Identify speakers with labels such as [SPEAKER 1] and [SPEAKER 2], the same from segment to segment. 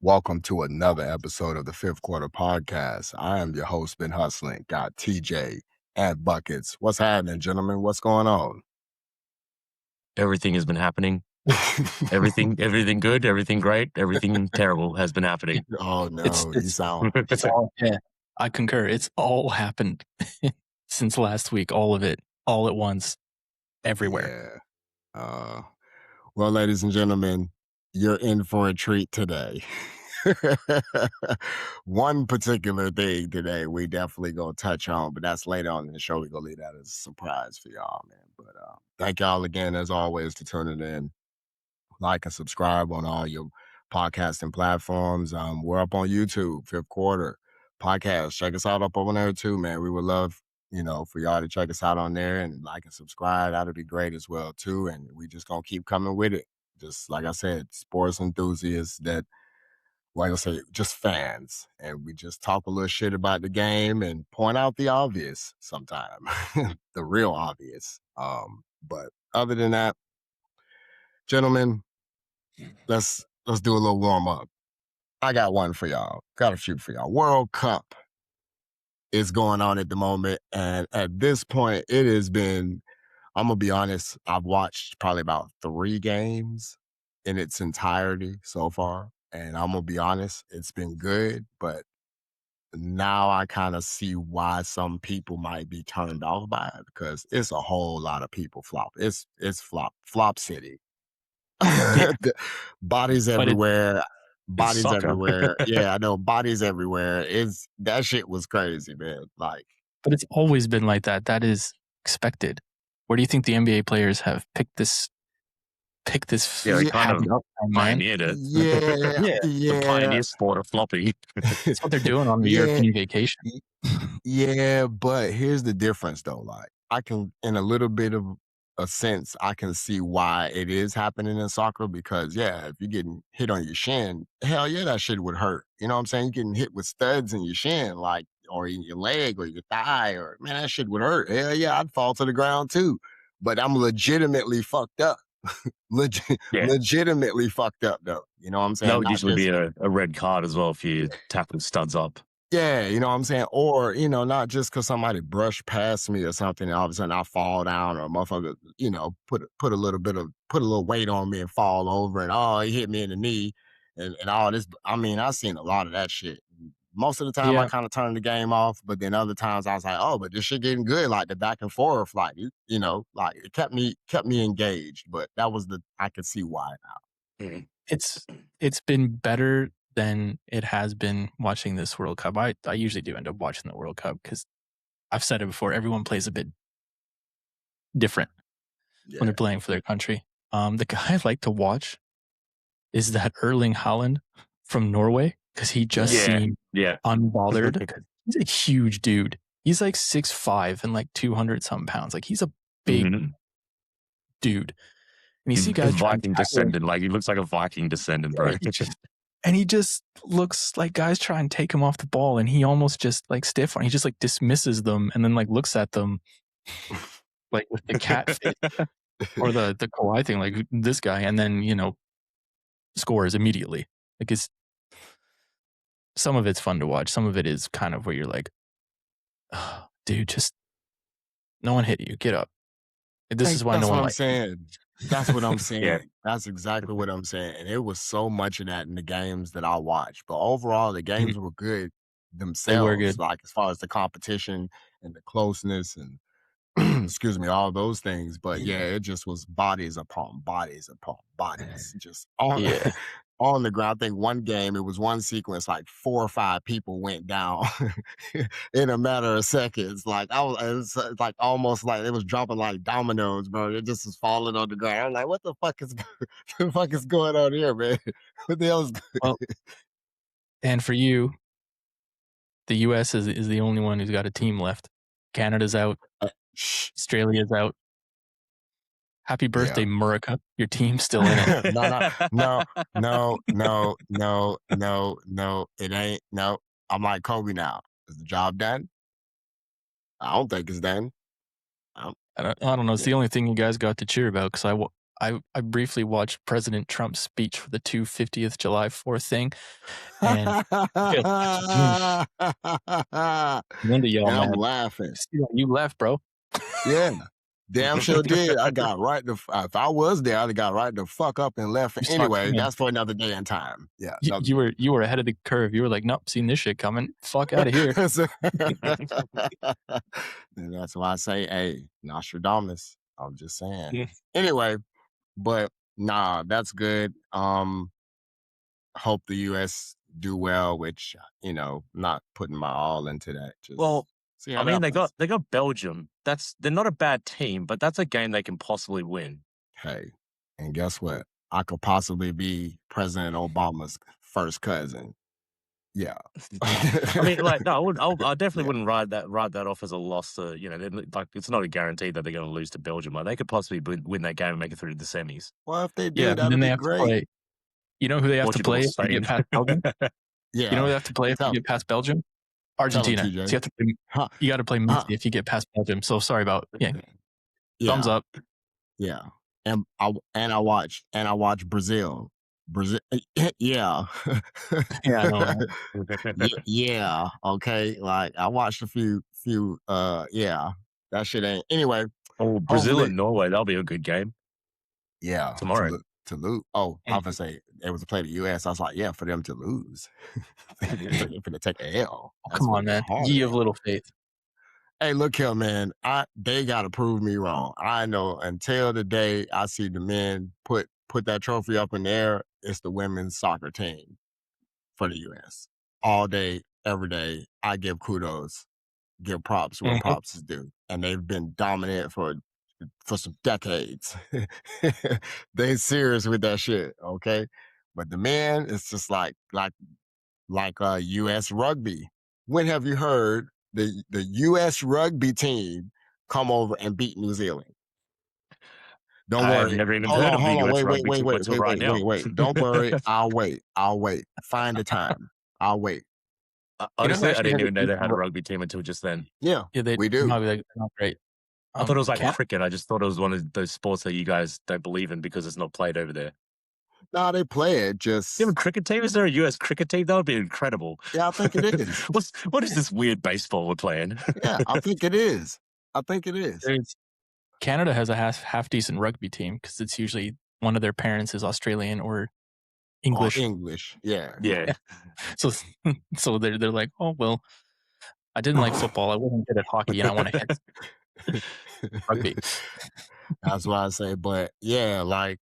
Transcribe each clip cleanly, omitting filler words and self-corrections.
[SPEAKER 1] Welcome to another episode of the Fifth Quarter Podcast. I am your host, Ben Hustling. Got TJ and Buckets. What's happening, gentlemen? What's going on?
[SPEAKER 2] Everything has been happening. Everything good, everything great, everything terrible has been happening.
[SPEAKER 1] Oh no, you sound.
[SPEAKER 3] It's all, yeah, I concur. It's all happened since last week. All of it, all at once, everywhere.
[SPEAKER 1] Yeah. Well, ladies and gentlemen, you're in for a treat today. One particular thing today we definitely gonna touch on, but that's later on in the show. We're gonna leave that as a surprise for y'all, man. But thank y'all again, as always, for tuning in. Like and subscribe on all your podcasting platforms. We're up on YouTube, Fifth Quarter Podcast. Check us out up over there too, man. We would love, for y'all to check us out on there and like and subscribe. That'd be great as well too. And we just gonna keep coming with it. Just like I said, sports enthusiasts that, like I say, just fans. And we just talk a little shit about the game and point out the obvious sometime, the real obvious. But other than that, gentlemen, let's do a little warm up. I got one for y'all. Got a few for y'all. World Cup is going on at the moment, and at this point, it has been. I'm gonna be honest. I've watched probably about 3 games in its entirety so far, and I'm gonna be honest. It's been good, but now I kind of see why some people might be turned off by it because it's a whole lot of people flop. It's flop city. Bodies everywhere. Bodies
[SPEAKER 2] soccer.
[SPEAKER 1] everywhere. Yeah, I know. Bodies everywhere. That shit was crazy, man. Like,
[SPEAKER 3] but it's always been like that. That is expected. Where do you think the NBA players have picked this?
[SPEAKER 2] Yeah, they kind of pioneered it.
[SPEAKER 1] Yeah.
[SPEAKER 2] The pioneer sport of floppy.
[SPEAKER 3] That's what they're doing on the European vacation.
[SPEAKER 1] Yeah, but here's the difference, though. Like, I can, in a little bit of a sense, I can see why it is happening in soccer because, yeah, if you're getting hit on your shin, hell yeah, that shit would hurt. You know what I'm saying? You're getting hit with studs in your shin, like, or in your leg or your thigh, or man, that shit would hurt. Hell yeah, I'd fall to the ground too. But I'm legitimately fucked up. Legitimately fucked up, though. You know what I'm saying?
[SPEAKER 2] That would usually be a red card as well if you tackle studs up.
[SPEAKER 1] Yeah, you know what I'm saying? Or, not just because somebody brushed past me or something, and all of a sudden I fall down, or a motherfucker, put a little weight on me and fall over, and he hit me in the knee and all this. I mean, I've seen a lot of that shit. Most of the time I kind of turned the game off, but then other times I was like, oh, but this shit getting good, like the back and forth, like, like it kept me engaged. But that was I could see why now.
[SPEAKER 3] It's been better than it has been watching this World Cup. I usually do end up watching the World Cup because I've said it before, everyone plays a bit different when they're playing for their country. The guy I like to watch is that Erling Haaland from Norway because he just seemed unbothered. He's a huge dude. He's like 6'5" and like 200 something pounds. Like he's a big dude. And you see guys
[SPEAKER 2] Viking descendant, like he looks like a Viking descendant, bro.
[SPEAKER 3] And he just looks like guys try and take him off the ball, and he almost just like stiff on. He just like dismisses them and then like looks at them like with the cat face or the Kawhi thing, like this guy, and then scores immediately. Like some of it's fun to watch. Some of it is kind of where you're like, oh, dude, just no one hit you. Get up. This is why no one likes you.
[SPEAKER 1] That's what I'm saying. Yeah. That's exactly what I'm saying. And it was so much of that in the games that I watched. But overall, the games were good themselves. They were good. Like as far as the competition and the closeness and excuse me, all those things. But yeah, it just was bodies upon bodies upon bodies. Just on the ground. I think one game, it was one sequence, like 4 or 5 people went down in a matter of seconds. Like it was like almost like it was dropping like dominoes, bro. It just was falling on the ground. I'm like, what the fuck is going on here, man? What the hell is
[SPEAKER 3] well, and for you, the US is the only one who's got a team left. Canada's out. Australia's out. Happy birthday, Murica. Your team's still in it.
[SPEAKER 1] No. It ain't. No. I'm like Kobe now. Is the job done? I don't think it's done.
[SPEAKER 3] I don't know. It's the only thing you guys got to cheer about because I briefly watched President Trump's speech for the 250th July 4th thing, and into y'all,
[SPEAKER 1] And I'm
[SPEAKER 3] man.
[SPEAKER 1] laughing.
[SPEAKER 3] You left, bro.
[SPEAKER 1] Yeah. Damn sure did. I got right the if I was there, I'd have got right the fuck up and left.
[SPEAKER 3] You saw it
[SPEAKER 1] Anyway,
[SPEAKER 3] coming.
[SPEAKER 1] that's for another day and time. Yeah, another
[SPEAKER 3] You were ahead of the curve. You were like, "Nope, seen this shit coming. Fuck out of here."
[SPEAKER 1] And that's why I say, hey, Nostradamus. I'm just saying.
[SPEAKER 3] Yeah.
[SPEAKER 1] Anyway, but nah, that's good. Hope the US do well, which, not putting my all into that. Just
[SPEAKER 2] Well,
[SPEAKER 1] see
[SPEAKER 2] I
[SPEAKER 1] how
[SPEAKER 2] mean,
[SPEAKER 1] that plays.
[SPEAKER 2] they got Belgium. They're not a bad team, but that's a game they can possibly win.
[SPEAKER 1] Hey, and guess what? I could possibly be President Obama's first cousin. Yeah.
[SPEAKER 2] I mean, like, no, I definitely
[SPEAKER 1] Yeah.
[SPEAKER 2] wouldn't write that off as a loss. Like, it's not a guarantee that they're going to lose to Belgium. Like, they could possibly win that game and make it through to the semis.
[SPEAKER 1] Well, if they
[SPEAKER 3] Yeah,
[SPEAKER 1] do,
[SPEAKER 3] but
[SPEAKER 1] that'll
[SPEAKER 3] then they
[SPEAKER 1] be
[SPEAKER 3] have to
[SPEAKER 1] great.
[SPEAKER 3] play. You know who they have to
[SPEAKER 2] Portugal,
[SPEAKER 3] play if they
[SPEAKER 2] Spain.
[SPEAKER 3] get past Belgium?
[SPEAKER 1] Yeah.
[SPEAKER 3] You know who they have to play if
[SPEAKER 1] Tell
[SPEAKER 3] you get past Belgium?
[SPEAKER 1] Tell 'em,
[SPEAKER 3] Argentina. So
[SPEAKER 1] TJ.
[SPEAKER 3] you have to play,
[SPEAKER 1] Huh.
[SPEAKER 3] you got to play Messi if you get past Belgium. So sorry about thumbs
[SPEAKER 1] Yeah.
[SPEAKER 3] up.
[SPEAKER 1] Yeah. And I watched Brazil. Brazil. Yeah.
[SPEAKER 3] Yeah, I know.
[SPEAKER 1] Yeah. Okay. Like I watched a few. Yeah. That shit ain't. Anyway.
[SPEAKER 2] Oh, Brazil
[SPEAKER 1] Hopefully.
[SPEAKER 2] and Norway, that'll be a good game
[SPEAKER 1] Yeah.
[SPEAKER 2] tomorrow.
[SPEAKER 1] To lose. Oh, I was gonna say it was a play the US. I was like, yeah, for them to lose. For them to take a L. That's
[SPEAKER 3] Come
[SPEAKER 1] gonna
[SPEAKER 3] on,
[SPEAKER 1] be a
[SPEAKER 3] man.
[SPEAKER 1] hard
[SPEAKER 3] Ye
[SPEAKER 1] one.
[SPEAKER 3] of little faith.
[SPEAKER 1] Hey, look here, man. They gotta prove me wrong. I know until the day I see the men put that trophy up in the air, it's the women's soccer team for the US. All day, every day, I give kudos, give props where
[SPEAKER 3] Mhm.
[SPEAKER 1] props is due. And they've been dominant for some decades. They serious with that shit, okay? But the men, it's just like US rugby. When have you heard the US rugby team come over and beat New Zealand? Don't
[SPEAKER 2] I have
[SPEAKER 1] worry.
[SPEAKER 2] never even heard of the
[SPEAKER 1] Hold on.
[SPEAKER 2] US rugby team until right now.
[SPEAKER 1] Wait. Don't worry. I'll wait. Find the time. I'll wait.
[SPEAKER 2] Honestly, I
[SPEAKER 3] actually
[SPEAKER 2] didn't
[SPEAKER 3] has a
[SPEAKER 2] even know they
[SPEAKER 3] decent
[SPEAKER 2] had a rugby team until just then.
[SPEAKER 1] Yeah,
[SPEAKER 3] Yeah,
[SPEAKER 1] we do.
[SPEAKER 3] they're not great.
[SPEAKER 2] I thought it was like
[SPEAKER 3] Canada,
[SPEAKER 2] cricket. I just thought it was one of those sports that you guys don't believe in because it's not played over there.
[SPEAKER 1] Nah, they play it.
[SPEAKER 2] Do you have a
[SPEAKER 1] Just
[SPEAKER 2] cricket team? Is there a US cricket team? That would be incredible.
[SPEAKER 1] yeah, I think it is.
[SPEAKER 2] What is this weird baseball we're playing?
[SPEAKER 1] Yeah, I think it is. I think it is.
[SPEAKER 3] Canada has a half decent rugby team because it's usually one of their parents is Australian or English.
[SPEAKER 1] English. Yeah.
[SPEAKER 2] Yeah.
[SPEAKER 3] So they're like, oh well, I didn't like football. I wasn't good at hockey, and I want to hit rugby.
[SPEAKER 1] That's why I say, but yeah, like,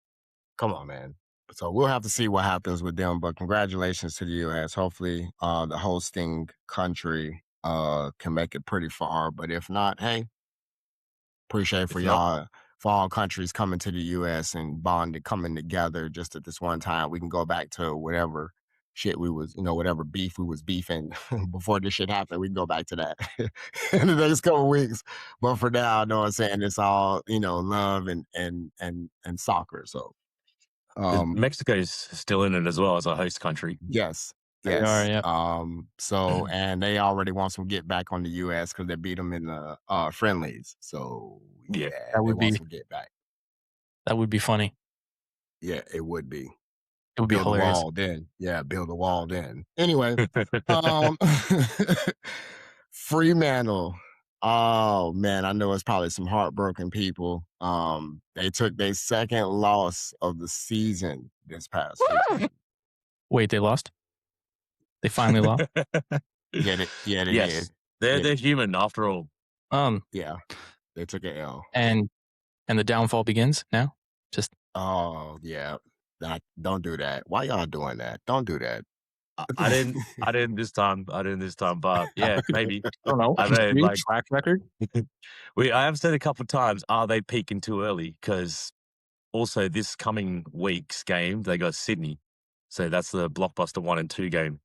[SPEAKER 1] come on, man. So we'll have to see what happens with them. But congratulations to the US. Hopefully, the hosting country can make it pretty far. But if not, hey, appreciate for
[SPEAKER 2] If not-
[SPEAKER 1] y'all, for all countries coming to the US and coming together just at this one time. We can go back to whatever shit we was, whatever beef we was beefing before this shit happened. We can go back to that in the next couple of weeks. But for now, I know what I'm saying, it's all, love and soccer. So
[SPEAKER 2] Mexico is still in it as well as a host country.
[SPEAKER 1] yes.
[SPEAKER 3] They
[SPEAKER 1] Yes.
[SPEAKER 3] are, yeah.
[SPEAKER 1] So and they already want some get back on the US because they beat them in the friendlies. So
[SPEAKER 2] Yeah.
[SPEAKER 1] yeah,
[SPEAKER 3] That would
[SPEAKER 1] they want
[SPEAKER 3] be-
[SPEAKER 1] some get back.
[SPEAKER 3] That would be funny.
[SPEAKER 1] Yeah, it would be.
[SPEAKER 3] It would be
[SPEAKER 1] Build a
[SPEAKER 3] hilarious.
[SPEAKER 1] wall then. Yeah, build a wall then. Anyway, Fremantle. Oh man, I know it's probably some heartbroken people. They took their second loss of the season this past weekend.
[SPEAKER 3] Wait, they lost? They finally lost?
[SPEAKER 1] Yeah, they
[SPEAKER 2] Yes.
[SPEAKER 1] did.
[SPEAKER 2] They're human after all.
[SPEAKER 1] Yeah, they took an L.
[SPEAKER 3] And the downfall begins now? Just
[SPEAKER 1] Oh yeah, don't do that. Why y'all doing that? Don't do that.
[SPEAKER 2] I didn't this time, but yeah, maybe.
[SPEAKER 3] I don't know.
[SPEAKER 2] I mean, like,
[SPEAKER 3] track record?
[SPEAKER 2] I have said a couple of times, are they peaking too early? Because also this coming week's game, they got Sydney. So that's the blockbuster 1 and 2 game.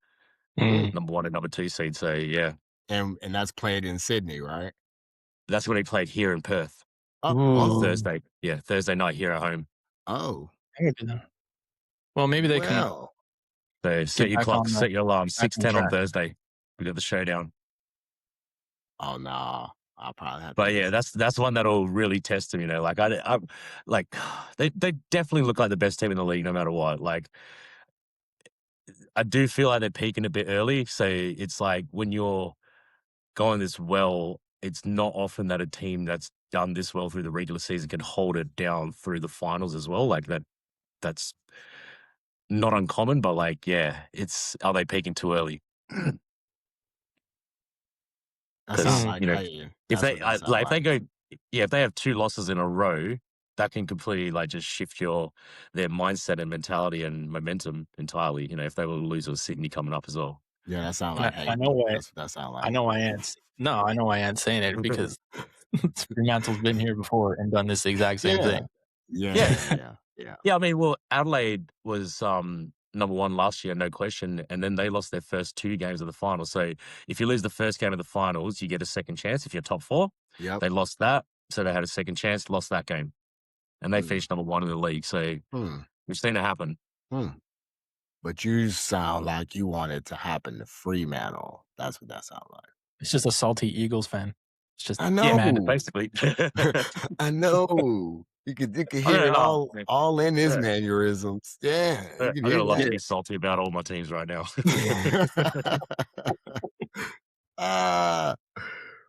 [SPEAKER 2] Number 1 and number 2 seed. So yeah.
[SPEAKER 1] And that's played in Sydney, right?
[SPEAKER 2] That's when they played here in Perth
[SPEAKER 3] Ooh.
[SPEAKER 2] on Thursday. Yeah, Thursday night here at home.
[SPEAKER 1] Oh.
[SPEAKER 3] Well, maybe they can.
[SPEAKER 1] Well,
[SPEAKER 2] So set your
[SPEAKER 3] back
[SPEAKER 2] clock,
[SPEAKER 3] on the-
[SPEAKER 2] set your alarm,
[SPEAKER 3] back on
[SPEAKER 2] 6:10 on
[SPEAKER 3] track.
[SPEAKER 2] Thursday. We got the showdown.
[SPEAKER 1] oh nah. I'll probably have to
[SPEAKER 2] But
[SPEAKER 1] do
[SPEAKER 2] yeah,
[SPEAKER 1] some.
[SPEAKER 2] that's one that'll really test them. Like I like they definitely look like the best team in the league, no matter what. Like I do feel like they're peaking a bit early. So it's like when you're going this well, it's not often that a team that's done this well through the regular season can hold it down through the finals as well. Like that's not uncommon, but like, yeah, are they peaking too early?
[SPEAKER 1] That sound
[SPEAKER 2] Because
[SPEAKER 3] Mm.
[SPEAKER 1] like hey,
[SPEAKER 2] if
[SPEAKER 1] that's what that sound
[SPEAKER 2] if they
[SPEAKER 1] like.
[SPEAKER 2] go, yeah, if they have 2 losses in a row, that can completely like just shift their mindset and mentality and momentum entirely. If they were to lose with Sydney coming up as well.
[SPEAKER 1] Yeah, that sound
[SPEAKER 3] And
[SPEAKER 1] like
[SPEAKER 3] I
[SPEAKER 1] hate.
[SPEAKER 3] know why.
[SPEAKER 1] That's what that sound
[SPEAKER 3] I
[SPEAKER 1] like.
[SPEAKER 3] know why Ant's. No, I know why Ant's saying it because Fremantle's been here before and done this exact same
[SPEAKER 1] Yeah.
[SPEAKER 3] thing.
[SPEAKER 1] Yeah.
[SPEAKER 2] Yeah, I mean, well, Adelaide was number 1 last year, no question, and then they lost their first 2 games of the final. So if you lose the first game of the finals, you get a second chance if you're top 4.
[SPEAKER 1] Yep.
[SPEAKER 2] They lost that, so they had a second chance, lost that game, and they finished number 1 in the league. So
[SPEAKER 1] Hmm.
[SPEAKER 2] we've seen it happen.
[SPEAKER 1] But you sound like you want it to happen to Fremantle. That's what that sound like.
[SPEAKER 3] It's just a salty Eagles fan. It's just
[SPEAKER 1] I
[SPEAKER 2] Yeah,
[SPEAKER 1] know.
[SPEAKER 2] basically.
[SPEAKER 1] I know. You could
[SPEAKER 2] I
[SPEAKER 1] hear
[SPEAKER 2] don't
[SPEAKER 1] it
[SPEAKER 2] know.
[SPEAKER 1] all in his
[SPEAKER 2] Yeah,
[SPEAKER 1] mannerisms. Yeah, you can
[SPEAKER 2] I got
[SPEAKER 1] hear
[SPEAKER 2] a lot to
[SPEAKER 1] that.
[SPEAKER 2] be salty about all my teams right now.
[SPEAKER 1] Ah,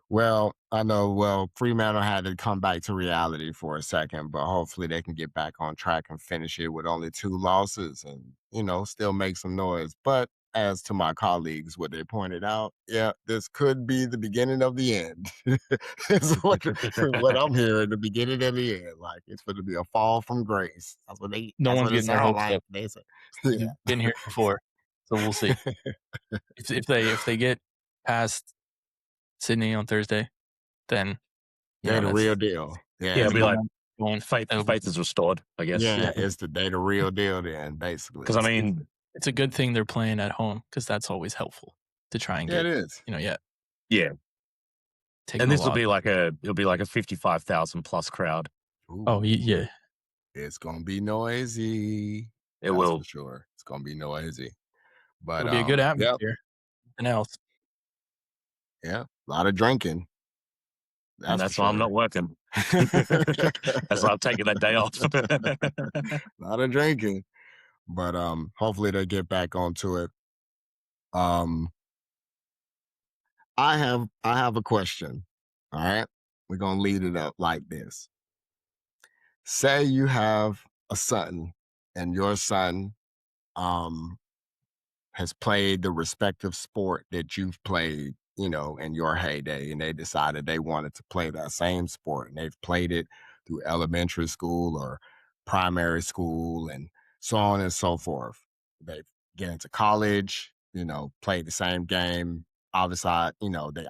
[SPEAKER 1] well, I know. Well, Fremantle had to come back to reality for a second, but hopefully they can get back on track and finish it with only 2 losses and, still make some noise. But as to my colleagues, what they pointed out, yeah, this could be the beginning of the end. Is what I'm hearing, the beginning of the end. Like it's going to be a fall from grace.
[SPEAKER 3] no
[SPEAKER 1] That's
[SPEAKER 3] one's
[SPEAKER 1] what it
[SPEAKER 3] getting their
[SPEAKER 1] sounds
[SPEAKER 3] hopes
[SPEAKER 1] like.
[SPEAKER 3] up.
[SPEAKER 1] They say,
[SPEAKER 3] They've been here before, so we'll see. If they get past Sydney on Thursday, then
[SPEAKER 1] they're the
[SPEAKER 3] that's
[SPEAKER 1] real deal.
[SPEAKER 2] Yeah,
[SPEAKER 1] Yeah,
[SPEAKER 2] it'll be like
[SPEAKER 3] going.
[SPEAKER 2] faith is restored, I guess.
[SPEAKER 1] yeah, it's they the real deal then, basically.
[SPEAKER 2] Because I mean,
[SPEAKER 3] It's a good thing they're playing at home because that's always helpful to try and
[SPEAKER 1] yeah,
[SPEAKER 3] get
[SPEAKER 1] it is.
[SPEAKER 2] yeah,
[SPEAKER 3] taking
[SPEAKER 2] and
[SPEAKER 3] a
[SPEAKER 2] this will
[SPEAKER 3] loss.
[SPEAKER 2] be like it'll be like a 55,000 plus crowd.
[SPEAKER 3] Oh
[SPEAKER 1] Ooh,
[SPEAKER 3] yeah,
[SPEAKER 1] it's gonna be noisy.
[SPEAKER 2] It
[SPEAKER 1] That's for
[SPEAKER 2] will,
[SPEAKER 1] sure. It's gonna be noisy. But
[SPEAKER 3] it'll be a good
[SPEAKER 1] yep,
[SPEAKER 3] atmosphere. Nothing else.
[SPEAKER 1] yeah, a lot of drinking.
[SPEAKER 2] and
[SPEAKER 1] That's for
[SPEAKER 2] that's why I'm
[SPEAKER 1] sure.
[SPEAKER 2] not working. That's why I'm taking that day off.
[SPEAKER 1] A lot of drinking. But hopefully they get back onto it. Um I have a question. All right. We're gonna lead it up like this. Say you have a son and your son um has played the respective sport that you've played, in your heyday, and they decided they wanted to play that same sport, and they've played it through elementary school or primary school and so on and so forth. They get into college, play the same game. Obviously, they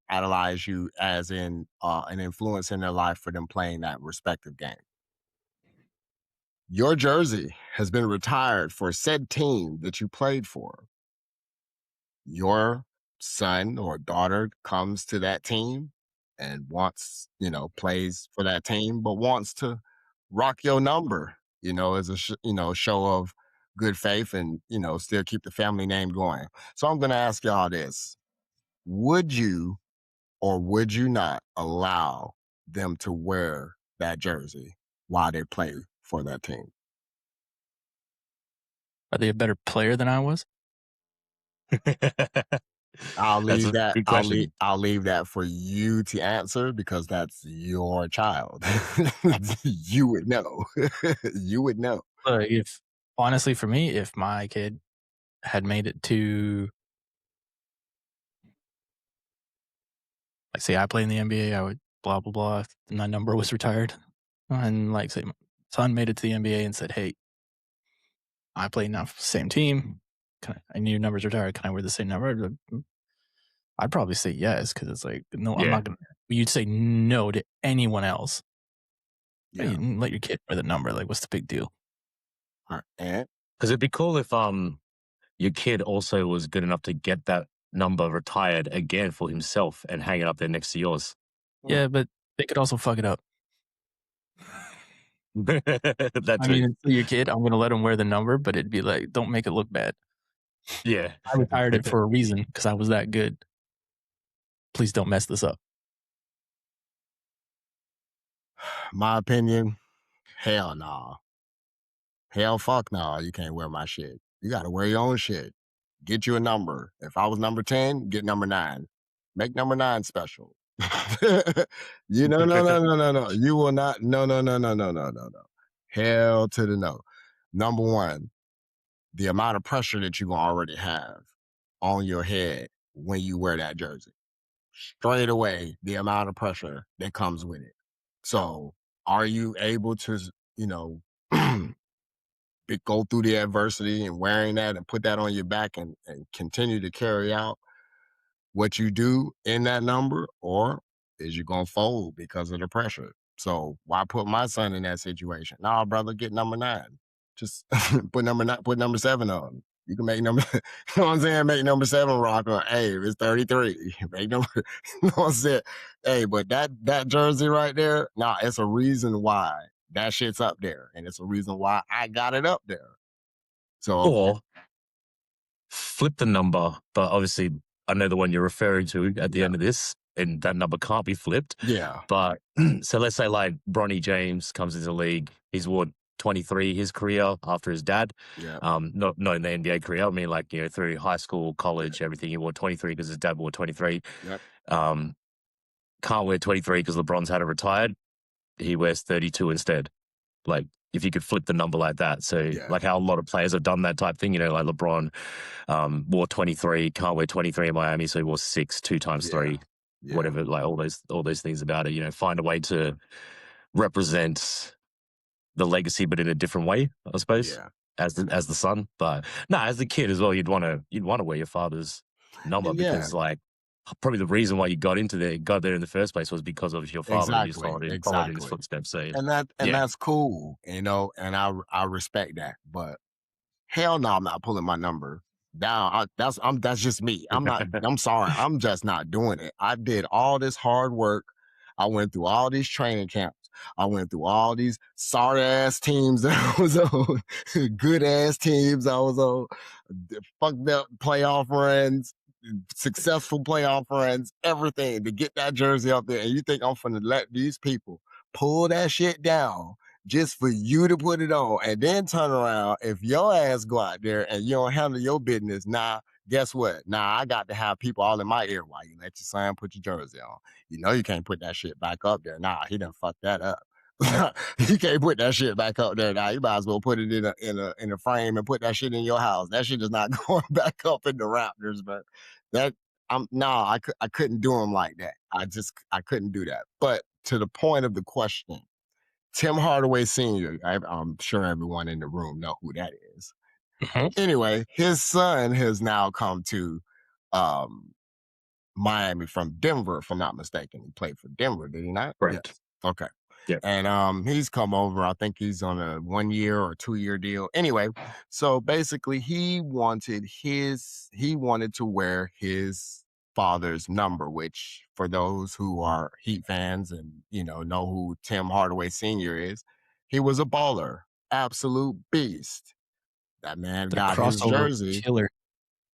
[SPEAKER 1] idolize you as in an influence in their life for them playing that respective game. Your jersey has been retired for said team that you played for. Your son or daughter comes to that team and wants, plays for that team, but wants to rock your number, as a show of good faith and still keep the family name going. So I'm going to ask y'all this: would you or would you not allow them to wear that jersey while they play for that team?
[SPEAKER 3] Are they a better player than I was?
[SPEAKER 1] I'll
[SPEAKER 2] That's
[SPEAKER 1] leave
[SPEAKER 2] a
[SPEAKER 1] that.
[SPEAKER 2] good question.
[SPEAKER 1] I'll leave that for you to answer because that's your child. You would know. You would know.
[SPEAKER 3] If honestly, for me, if my kid had made it to, like, say I played in the NBA, I would blah blah blah. My number was retired, and like say my son made it to the NBA and said, "Hey, I play now for the same team. I knew your number's retired. Can I wear the same number?" I'd probably say yes because it's like, no, I'm
[SPEAKER 2] Yeah.
[SPEAKER 3] not gonna. You'd say no to anyone else.
[SPEAKER 1] Yeah.
[SPEAKER 3] Hey, let your kid wear the number. Like, what's the big deal?
[SPEAKER 1] All right. And
[SPEAKER 2] Because it'd be cool if your kid also was good enough to get that number retired again for himself and hang it up there next to yours.
[SPEAKER 3] Yeah, but they could also fuck it up.
[SPEAKER 2] That
[SPEAKER 3] I
[SPEAKER 2] too.
[SPEAKER 3] mean, it's your kid. I'm gonna let him wear the number, but it'd be like, don't make it look bad.
[SPEAKER 2] Yeah.
[SPEAKER 3] I retired it for a reason because I was that good. Please don't mess this up.
[SPEAKER 1] My opinion, hell no. Hell fuck no, you can't wear my shit. You gotta wear your own shit. Get you a number. If I was number 10, get number 9. Make number 9 special. No. You will not. No. Hell to the no. Number one, the amount of pressure that you're gonna already have on your head when you wear that jersey. Straight away, the amount of pressure that comes with it. So, are you able to, you know, go through the adversity and wearing that and put that on your back and continue to carry out what you do in that number, or is you gonna fold because of the pressure? So why put my son in that situation? Nah, brother, get number 9. Just put number 7 on. You can make number, you know what I'm saying? Make number 7 rock on. Hey, it's 33. Make number, you know what I'm saying? Hey, but that jersey right there, nah, it's a reason why that shit's up there. And it's a reason why I got it up there. So
[SPEAKER 2] Or flip the number, but obviously I know the one you're referring to at the end of this, and that number can't be flipped.
[SPEAKER 1] yeah.
[SPEAKER 2] But so let's say like Bronny James comes into the league, he's worn 23 his career after his dad.
[SPEAKER 1] Yeah.
[SPEAKER 2] Not in the NBA career. I mean, like, through high school, college, everything. He wore 23 because his dad wore 23.
[SPEAKER 1] Yep.
[SPEAKER 2] Can't wear 23 because LeBron's had it retired. He wears 32 instead. Like, if you could flip the number like that. So like how a lot of players have done that type thing, like LeBron wore 23, can't wear 23 in Miami, so he wore 6, 2 times 3, whatever, like all those things about it, find a way to represent the legacy, but in a different way, I suppose, as the son. But no, as the kid as well, you'd want to wear your father's number because like probably the reason why you got there in the first place was because of your father.
[SPEAKER 1] Exactly.
[SPEAKER 2] You followed in his footsteps. So
[SPEAKER 1] and that's cool, and I respect that. But hell no, I'm not pulling my number down. That's just me. I'm sorry. I'm just not doing it. I did all this hard work. I went through all these training camps. I went through all these sorry ass teams that I was on, good ass teams I was on, fucked up playoff runs, successful playoff runs, everything to get that jersey up there. And you think I'm finna let these people pull that shit down just for you to put it on and then turn around? If your ass go out there and you don't handle your business, guess what? I got to have people all in my ear while you let your son put your jersey on. You can't put that shit back up there. He done fucked that up. You can't put that shit back up there now. You might as well put it in a frame and put that shit in your house. That shit is not going back up in the Raptors, but I couldn't do him like that. I couldn't do that. But to the point of the question, Tim Hardaway Sr., I'm sure everyone in the room know who that is. Anyway, his son has now come to Miami from Denver, if I'm not mistaken. He played for Denver, did he not?
[SPEAKER 2] Right.
[SPEAKER 1] Yes. Okay.
[SPEAKER 2] Yeah.
[SPEAKER 1] And he's come over. I think he's on a 1-year or 2-year deal. Anyway, so basically he wanted to wear his father's number, which for those who are Heat fans and know who Tim Hardaway Sr. is, he was a baller, absolute beast. That man got his jersey.
[SPEAKER 3] Killer.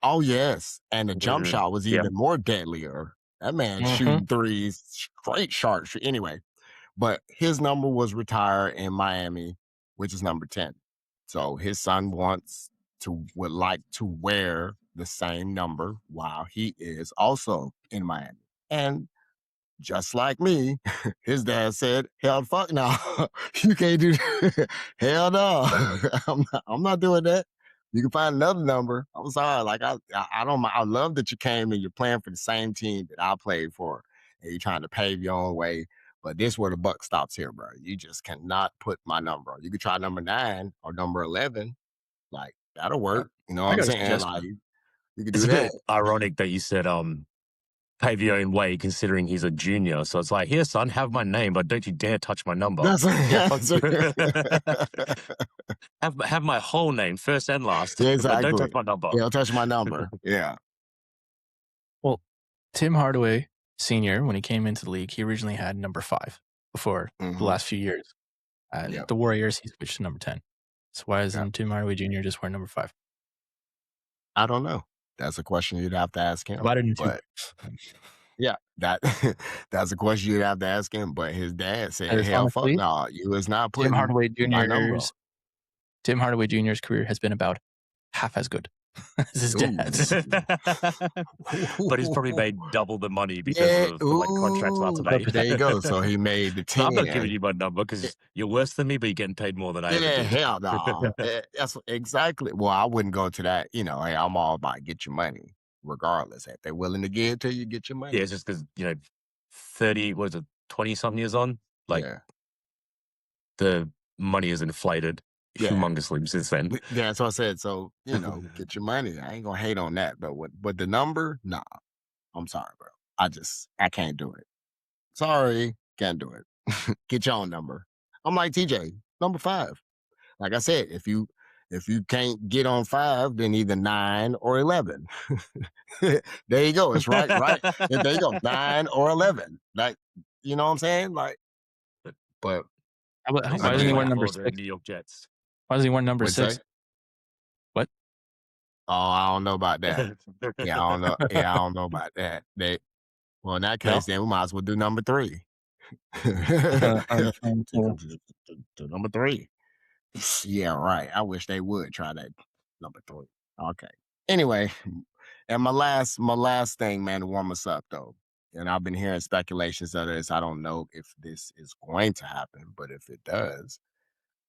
[SPEAKER 1] Oh yes, and the jump shot was even more deadlier. That man shooting threes, straight sharp. Anyway, but his number was retired in Miami, which is number 10. So his son would like to wear the same number while he is also in Miami. And just like me, his dad said, "Hell, fuck no, you can't do that. Hell no, I'm not doing that. You can find another number. I'm sorry, like I don't. I love that you came and you're playing for the same team that I played for, and you're trying to pave your own way. But this where the buck stops here, bro. You just cannot put my number on. You could try number 9 or number 11, like that'll work. You know what I'm saying? Like you could do that.
[SPEAKER 2] It's a bit ironic that you said pave your own way, considering he's a junior. So it's like, here, son, have my name, but don't you dare touch my number.
[SPEAKER 1] That's
[SPEAKER 2] have my whole name, first and last.
[SPEAKER 1] Yeah, exactly.
[SPEAKER 2] But don't touch my number.
[SPEAKER 1] Yeah, don't touch my number. Yeah.
[SPEAKER 3] Well, Tim Hardaway Sr., when he came into the league, he originally had number 5 before the last few years. The Warriors, he switched to number 10. So why isn't Tim Hardaway Jr. just wearing number 5?
[SPEAKER 1] I don't know. That's a question you'd have to ask him.
[SPEAKER 3] Why didn't you?
[SPEAKER 1] Yeah, that that's a question you'd have to ask him. But his dad said,
[SPEAKER 3] Because
[SPEAKER 1] "Hell, fuck
[SPEAKER 3] honestly,
[SPEAKER 1] no, you is not
[SPEAKER 3] Tim
[SPEAKER 1] putting
[SPEAKER 3] Hardaway
[SPEAKER 1] my number
[SPEAKER 3] Jr.'s
[SPEAKER 1] on."
[SPEAKER 3] Tim Hardaway Jr.'s career has been about half as good as his dad's.
[SPEAKER 1] Ooh.
[SPEAKER 2] But he's probably made double the money because
[SPEAKER 1] Yeah,
[SPEAKER 2] of the like contracts Latta
[SPEAKER 1] ooh,
[SPEAKER 2] made.
[SPEAKER 1] there you go. So he made the
[SPEAKER 2] So I'm not giving
[SPEAKER 1] 10.
[SPEAKER 2] you my number because you're worse than me, but you're getting paid more than I ever
[SPEAKER 1] Yeah,
[SPEAKER 2] did.
[SPEAKER 1] hell no. That's exactly. Well, I wouldn't go to that. Hey, I'm all about get your money, regardless. If they're willing to give it to you, get your
[SPEAKER 2] Yeah,
[SPEAKER 1] money.
[SPEAKER 2] it's just because 30, what is it, 20 something years on, like
[SPEAKER 1] Yeah,
[SPEAKER 2] the money is inflated
[SPEAKER 1] yeah.
[SPEAKER 2] humongously since then.
[SPEAKER 1] Yeah, that's what I said. So, get your money. I ain't gonna hate on that. But the number, nah. I'm sorry, bro. I can't do it. Sorry, can't do it. Get your own number. I'm like TJ, number 5. Like I said, if you can't get on 5, then either 9 or 11. There you go. It's right. There you go. 9 or 11. Like, you know what I'm saying? Like, but
[SPEAKER 2] At least
[SPEAKER 3] Why
[SPEAKER 2] you
[SPEAKER 3] doesn't he
[SPEAKER 2] don't
[SPEAKER 3] wear
[SPEAKER 2] play
[SPEAKER 1] again,
[SPEAKER 3] number
[SPEAKER 2] for the
[SPEAKER 3] 6?
[SPEAKER 2] New York Jets.
[SPEAKER 3] Why does he wear number
[SPEAKER 1] would say,
[SPEAKER 3] 6? What?
[SPEAKER 1] oh, I don't know about that. Yeah, I don't know. Yeah, I don't know about that. Well, in that
[SPEAKER 3] No?
[SPEAKER 1] case, then we might as well do number 3.
[SPEAKER 3] Cool.
[SPEAKER 1] To number 3. Yeah, right. I wish they would try that number 3. Okay. Anyway, and my last thing, man, to warm us up though. And I've been hearing speculations of this. I don't know if this is going to happen, but if it does,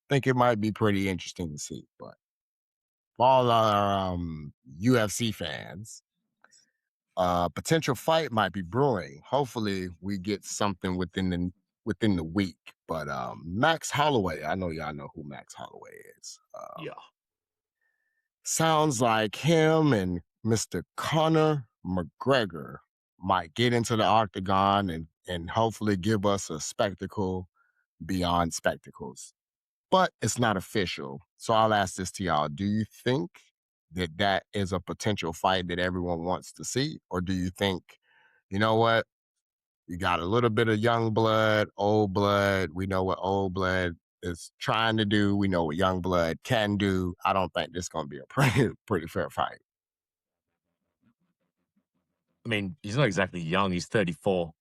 [SPEAKER 1] I think it might be pretty interesting to see. But for all our UFC fans, potential fight might be brewing. Hopefully, we get something within the week. But Max Holloway, I know y'all know who Max Holloway is.
[SPEAKER 2] Yeah.
[SPEAKER 1] Sounds like him and Mr. Conor McGregor might get into the octagon and hopefully give us a spectacle beyond spectacles. But it's not official. So I'll ask this to y'all. Do you think that is a potential fight that everyone wants to see? Or do you think, you know what? You got a little bit of young blood, old blood. We know what old blood is trying to do. We know what young blood can do. I don't think this is going to be a pretty fair fight.
[SPEAKER 2] I mean, he's not exactly young. He's 34.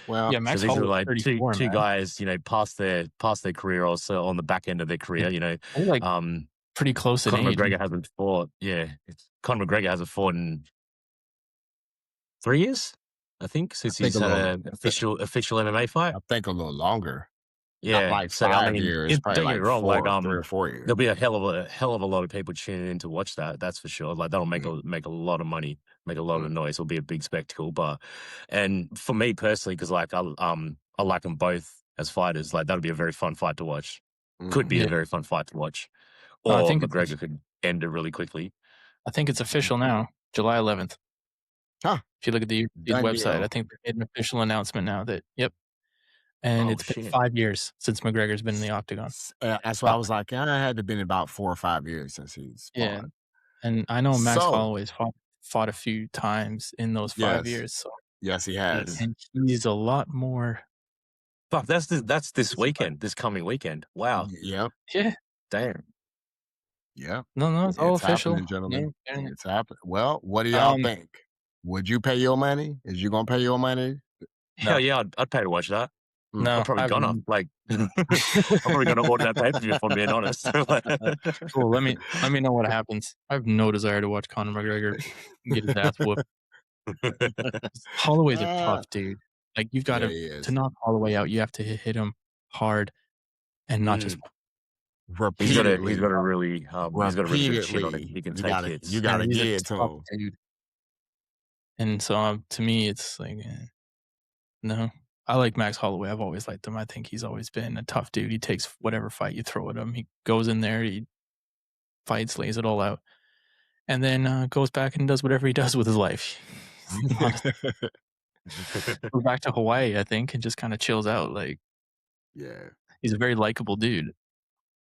[SPEAKER 1] Well,
[SPEAKER 3] Yeah,
[SPEAKER 2] So
[SPEAKER 3] Max
[SPEAKER 2] these are
[SPEAKER 3] Holloway's
[SPEAKER 2] like two
[SPEAKER 3] 34,
[SPEAKER 2] two
[SPEAKER 3] man.
[SPEAKER 2] guys, past their career, or so on the back end of their career.
[SPEAKER 3] I think, like,
[SPEAKER 2] Um,
[SPEAKER 3] pretty close in
[SPEAKER 2] Conor
[SPEAKER 3] age.
[SPEAKER 2] McGregor hasn't fought. Yeah, Conor McGregor hasn't fought in 3 years, I think,
[SPEAKER 1] I
[SPEAKER 2] since
[SPEAKER 1] think
[SPEAKER 2] he's
[SPEAKER 1] a
[SPEAKER 2] had
[SPEAKER 1] little.
[SPEAKER 2] an official MMA fight.
[SPEAKER 1] I think a little longer. Not
[SPEAKER 2] Yeah.
[SPEAKER 1] like
[SPEAKER 2] So I
[SPEAKER 1] 5
[SPEAKER 2] mean,
[SPEAKER 1] years. Probably
[SPEAKER 2] don't get me
[SPEAKER 1] like
[SPEAKER 2] wrong. Like,
[SPEAKER 1] 3 or 4 years.
[SPEAKER 2] there'll be a hell of a lot of people tuning in to watch that. That's for sure. Like, that'll make a lot of money, make a lot of noise. It'll be a big spectacle. And for me personally, because like I like them both as fighters. Like, that'll be a very fun fight to watch. Could be a
[SPEAKER 3] Yeah.
[SPEAKER 2] very fun fight to watch.
[SPEAKER 3] No,
[SPEAKER 2] Or McGregor could end it really quickly.
[SPEAKER 3] I think it's official now, July 11th.
[SPEAKER 1] Huh?
[SPEAKER 3] If you look at the
[SPEAKER 1] Done
[SPEAKER 3] website,
[SPEAKER 1] deal.
[SPEAKER 3] I think they made an official announcement now that, yep. And
[SPEAKER 2] Oh
[SPEAKER 3] it's been
[SPEAKER 2] shit!
[SPEAKER 3] 5 years since McGregor's been in the octagon.
[SPEAKER 1] That's why I was like, I had to been about 4 or 5 years since he's
[SPEAKER 3] Yeah,
[SPEAKER 1] fought.
[SPEAKER 3] and I know Max
[SPEAKER 1] So
[SPEAKER 3] Holloway's fought a few times in those 5
[SPEAKER 1] yes,
[SPEAKER 3] years, so
[SPEAKER 1] yes, he has.
[SPEAKER 3] and he's a lot more.
[SPEAKER 2] Fuck, that's this
[SPEAKER 3] It's like,
[SPEAKER 2] weekend, this coming weekend. Wow,
[SPEAKER 1] Yep,
[SPEAKER 3] yeah,
[SPEAKER 2] damn.
[SPEAKER 1] yep.
[SPEAKER 3] no, it's all
[SPEAKER 1] It's
[SPEAKER 3] official.
[SPEAKER 1] happening, gentlemen.
[SPEAKER 3] No, and,
[SPEAKER 1] It's happening. Well, what do y'all
[SPEAKER 3] um,
[SPEAKER 1] think? Would you pay your money? Is you gonna pay your money?
[SPEAKER 2] Hell
[SPEAKER 3] no,
[SPEAKER 2] yeah, I'd pay to watch that.
[SPEAKER 1] Mm.
[SPEAKER 2] I'm
[SPEAKER 3] no,
[SPEAKER 2] probably
[SPEAKER 3] I've
[SPEAKER 2] gonna like. I'm probably gonna order that pay per view if I'm being honest.
[SPEAKER 3] cool, let me know what happens. I have no desire to watch Conor McGregor get his ass whooped. Holloway's a
[SPEAKER 1] Ah,
[SPEAKER 3] tough dude. Like, you've
[SPEAKER 1] yeah,
[SPEAKER 3] gotta
[SPEAKER 1] he
[SPEAKER 3] to
[SPEAKER 1] is.
[SPEAKER 3] knock Holloway out, you have to hit him hard and not just
[SPEAKER 2] Mm. He's got a
[SPEAKER 1] Repeatedly,
[SPEAKER 2] really good chin on him.
[SPEAKER 1] repeatedly.
[SPEAKER 2] He can
[SPEAKER 1] You
[SPEAKER 2] take
[SPEAKER 1] gotta, you
[SPEAKER 2] hits.
[SPEAKER 3] yeah,
[SPEAKER 1] gotta
[SPEAKER 3] he's a
[SPEAKER 1] get it to
[SPEAKER 3] tough
[SPEAKER 1] him.
[SPEAKER 3] dude. And so, to me, it's like, no. I like Max Holloway. I've always liked him. I think he's always been a tough dude. He takes whatever fight you throw at him. He goes in there, he fights, lays it all out, and then goes back and does whatever he does with his life. Honestly, goes back to Hawaii, I think, and just kind of chills out. Like,
[SPEAKER 1] Yeah,
[SPEAKER 3] he's a very likable dude.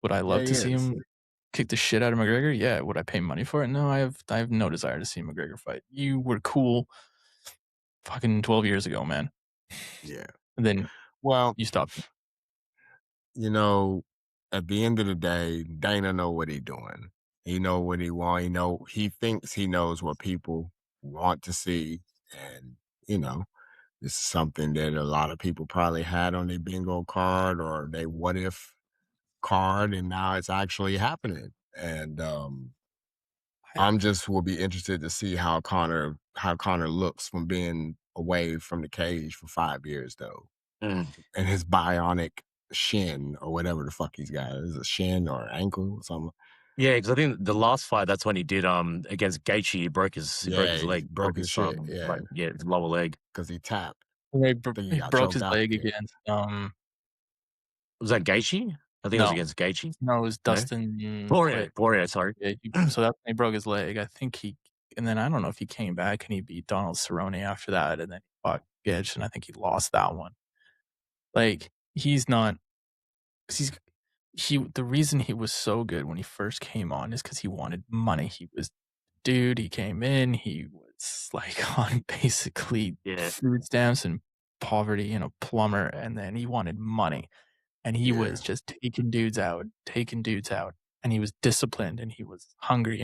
[SPEAKER 3] Would I
[SPEAKER 1] yeah,
[SPEAKER 3] love
[SPEAKER 1] he
[SPEAKER 3] to see
[SPEAKER 1] is.
[SPEAKER 3] him kick the shit out of McGregor? Yeah. Would I pay money for it? No, I have no desire to see McGregor fight. You were cool fucking 12 years ago, man.
[SPEAKER 1] Yeah.
[SPEAKER 3] And then
[SPEAKER 1] Well,
[SPEAKER 3] you stopped.
[SPEAKER 1] you know, at the end of the day, Dana know what he doing. He know what he want. He thinks he knows what people want to see. And, you know, this is something that a lot of people probably had on their bingo card or they what if card, and now it's actually happening. And
[SPEAKER 3] I,
[SPEAKER 1] I'm just will be interested to see how Connor looks from being away from the cage for 5 years though.
[SPEAKER 2] Mm.
[SPEAKER 1] And his bionic shin or whatever the fuck he's got. Is it a shin or ankle or something?
[SPEAKER 2] Yeah, because I think the last fight, that's when he did against Gaethje, he broke
[SPEAKER 1] Yeah,
[SPEAKER 2] his
[SPEAKER 1] he
[SPEAKER 2] leg,
[SPEAKER 1] broke his shit. Yeah,
[SPEAKER 2] his lower leg.
[SPEAKER 1] because he tapped.
[SPEAKER 3] he
[SPEAKER 1] I think he
[SPEAKER 3] he
[SPEAKER 1] got
[SPEAKER 3] broke
[SPEAKER 1] choked
[SPEAKER 3] his
[SPEAKER 1] out.
[SPEAKER 3] leg
[SPEAKER 1] Yeah.
[SPEAKER 3] against
[SPEAKER 2] Was that Gaethje? I think it was
[SPEAKER 3] no,
[SPEAKER 2] against Gaethje.
[SPEAKER 3] no, it was
[SPEAKER 2] No?
[SPEAKER 3] Dustin
[SPEAKER 2] Poirier, sorry.
[SPEAKER 3] Yeah, so that's when he broke his leg. I think and then I don't know if he came back and he beat Donald Cerrone after that, and then he fought Gitch, and I think he lost that one. Like, he's not, 'cause the reason he was so good when he first came on is because he wanted money. He came in, he was like on basically
[SPEAKER 2] Yeah.
[SPEAKER 3] food stamps and poverty and a plumber, and then he wanted money. And he
[SPEAKER 1] Yeah.
[SPEAKER 3] was just taking dudes out, and he was disciplined and he was hungry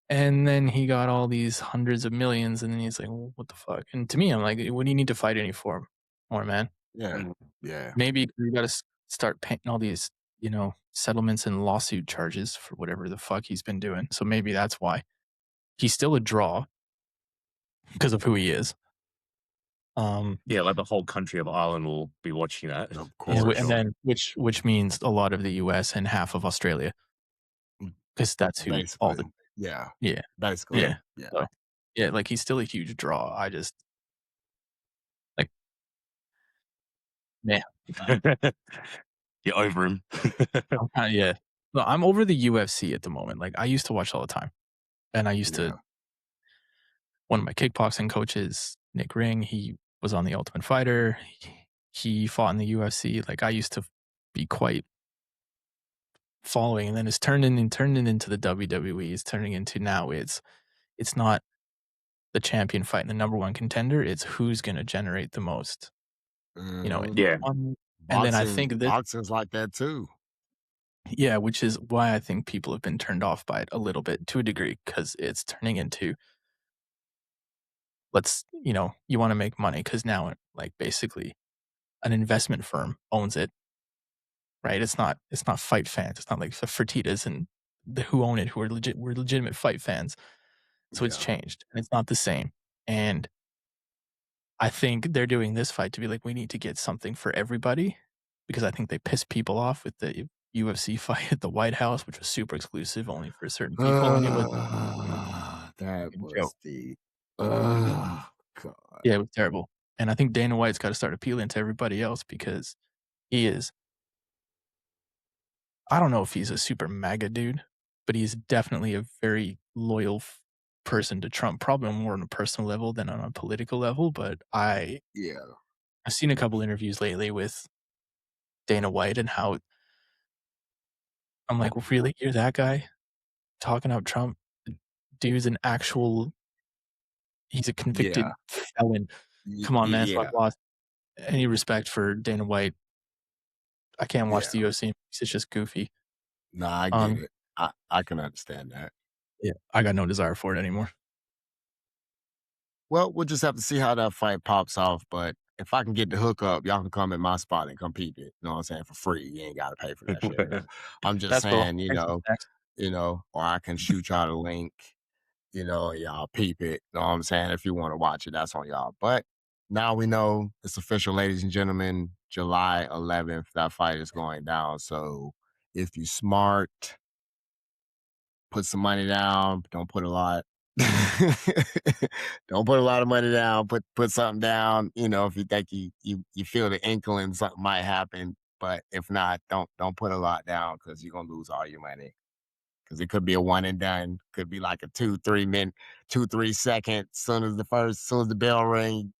[SPEAKER 3] and then he got all these hundreds of millions, and then he's like, well, "What the fuck?" And to me, I'm like, "What do you need to fight any for more, man?
[SPEAKER 1] Yeah.
[SPEAKER 2] Mm.
[SPEAKER 1] Yeah.
[SPEAKER 3] Maybe you gotta start paying all these, settlements and lawsuit charges for whatever the fuck he's been doing." So maybe that's why. He's still a draw because of who he is.
[SPEAKER 2] Yeah, like the whole country of Ireland will be watching that.
[SPEAKER 1] Of
[SPEAKER 3] Yeah,
[SPEAKER 1] course.
[SPEAKER 3] and then which means a lot of the US and half of Australia, because that's who all
[SPEAKER 1] Basically.
[SPEAKER 3] the
[SPEAKER 1] Yeah.
[SPEAKER 3] yeah,
[SPEAKER 1] Basically.
[SPEAKER 3] yeah.
[SPEAKER 1] Yeah.
[SPEAKER 3] So, yeah, like, he's still a huge draw. I just like, man,
[SPEAKER 2] You're over him.
[SPEAKER 3] I'm kinda yeah. No, I'm over the UFC at the moment. Like, I used to watch all the time, and I used to
[SPEAKER 1] Yeah.
[SPEAKER 3] one of my kickboxing coaches, Nick Ring, he was on The Ultimate Fighter. He fought in the UFC. Like, I used to be quite following, and then it's turned into the WWE. It's turning into now it's not the champion fighting the number one contender. It's who's gonna generate the most,
[SPEAKER 1] Mhm.
[SPEAKER 2] Yeah.
[SPEAKER 3] and then I think that
[SPEAKER 1] Boxing's like that too.
[SPEAKER 3] yeah, which is why I think people have been turned off by it a little bit to a degree, because it's turning into you wanna make money because now, like, basically an investment firm owns it, right? It's not fight fans. It's not like the Fertittas and who own it, who are legitimate fight fans. So it's
[SPEAKER 1] Yeah.
[SPEAKER 3] changed, and it's not the same, and I think they're doing this fight to be like, "We need to get something for everybody," because I think they pissed people off with the UFC fight at the White House, which was super exclusive only for certain people, and it was
[SPEAKER 1] That
[SPEAKER 3] a joke.
[SPEAKER 1] was the God.
[SPEAKER 3] Yeah, it was terrible, and I think Dana White's gotta start appealing to everybody else because he is I don't know if he's a super MAGA dude, but he's definitely a very loyal person to Trump, probably more on a personal level than on a political level, but
[SPEAKER 1] Yeah.
[SPEAKER 3] I've seen a couple interviews lately with Dana White and how I'm like, "Well, really? You're that guy talking about Trump? The dude's he's a
[SPEAKER 1] Yeah.
[SPEAKER 3] convicted felon. Come on, man." So I've
[SPEAKER 1] Yeah.
[SPEAKER 3] lost any respect for Dana White. I can't watch the
[SPEAKER 1] Yeah.
[SPEAKER 3] UFC. It's just goofy.
[SPEAKER 1] No, I get
[SPEAKER 3] Um,
[SPEAKER 1] it. I can understand that.
[SPEAKER 3] yeah, I got no desire for it anymore.
[SPEAKER 1] Well, we'll just have to see how that fight pops off. But if I can get the hookup, y'all can come in my spot and compete it. You know what I'm saying? For free. You ain't gotta pay for that shit. I'm just
[SPEAKER 3] That's cool.
[SPEAKER 1] saying,
[SPEAKER 3] Thanks for snacks.
[SPEAKER 1] or I can shoot y'all the link, y'all peep it. You know what I'm saying? If you want to watch it, that's on y'all. But now we know it's official, ladies and gentlemen. July 11th, that fight is going down. So if you smart, put some money down. Don't put a lot. Don't put a lot of money down. Put something down. If you think you feel the inkling something might happen. But if not, don't put a lot down because you're gonna lose all your money. Because it could be a one and done. Could be like a 2-3 minute, 2-3 second. Soon as the bell ring,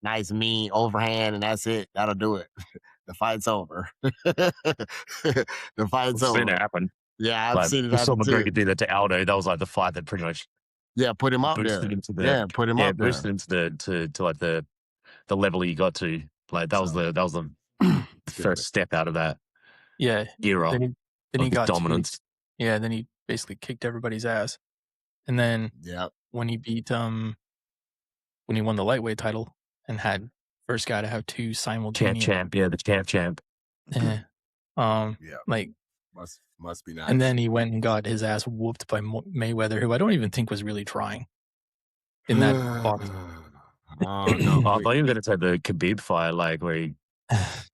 [SPEAKER 1] nice mean overhand, and that's it. That'll do it. The fight's over. The fight's
[SPEAKER 2] I've seen it
[SPEAKER 1] over.
[SPEAKER 2] happen.
[SPEAKER 1] Yeah, I've
[SPEAKER 2] Like,
[SPEAKER 1] seen it
[SPEAKER 2] we saw
[SPEAKER 1] happen too.
[SPEAKER 2] McGregor do that to Aldo. That was like the fight that pretty much
[SPEAKER 1] Yeah, put him up
[SPEAKER 2] boosted
[SPEAKER 1] there.
[SPEAKER 2] him to
[SPEAKER 1] Yeah, put him up there.
[SPEAKER 2] boosted him to like the level he got to. Like that was
[SPEAKER 1] So,
[SPEAKER 2] the
[SPEAKER 1] excuse me.
[SPEAKER 2] first step out of that
[SPEAKER 3] Yeah.
[SPEAKER 2] era
[SPEAKER 3] Then he
[SPEAKER 2] of
[SPEAKER 3] got to
[SPEAKER 2] dominance.
[SPEAKER 3] yeah, then he basically kicked everybody's ass. And then
[SPEAKER 1] Yep.
[SPEAKER 3] when he beat when he won the lightweight title and had first guy to have two simultaneous
[SPEAKER 2] champ, yeah, the champ.
[SPEAKER 3] Yeah. Like,
[SPEAKER 1] must be nice.
[SPEAKER 3] and then he went and got his ass whooped by Mayweather, who I don't even think was really trying in that box.
[SPEAKER 1] Oh no!
[SPEAKER 2] I thought you were going to say the Khabib fight, like where he,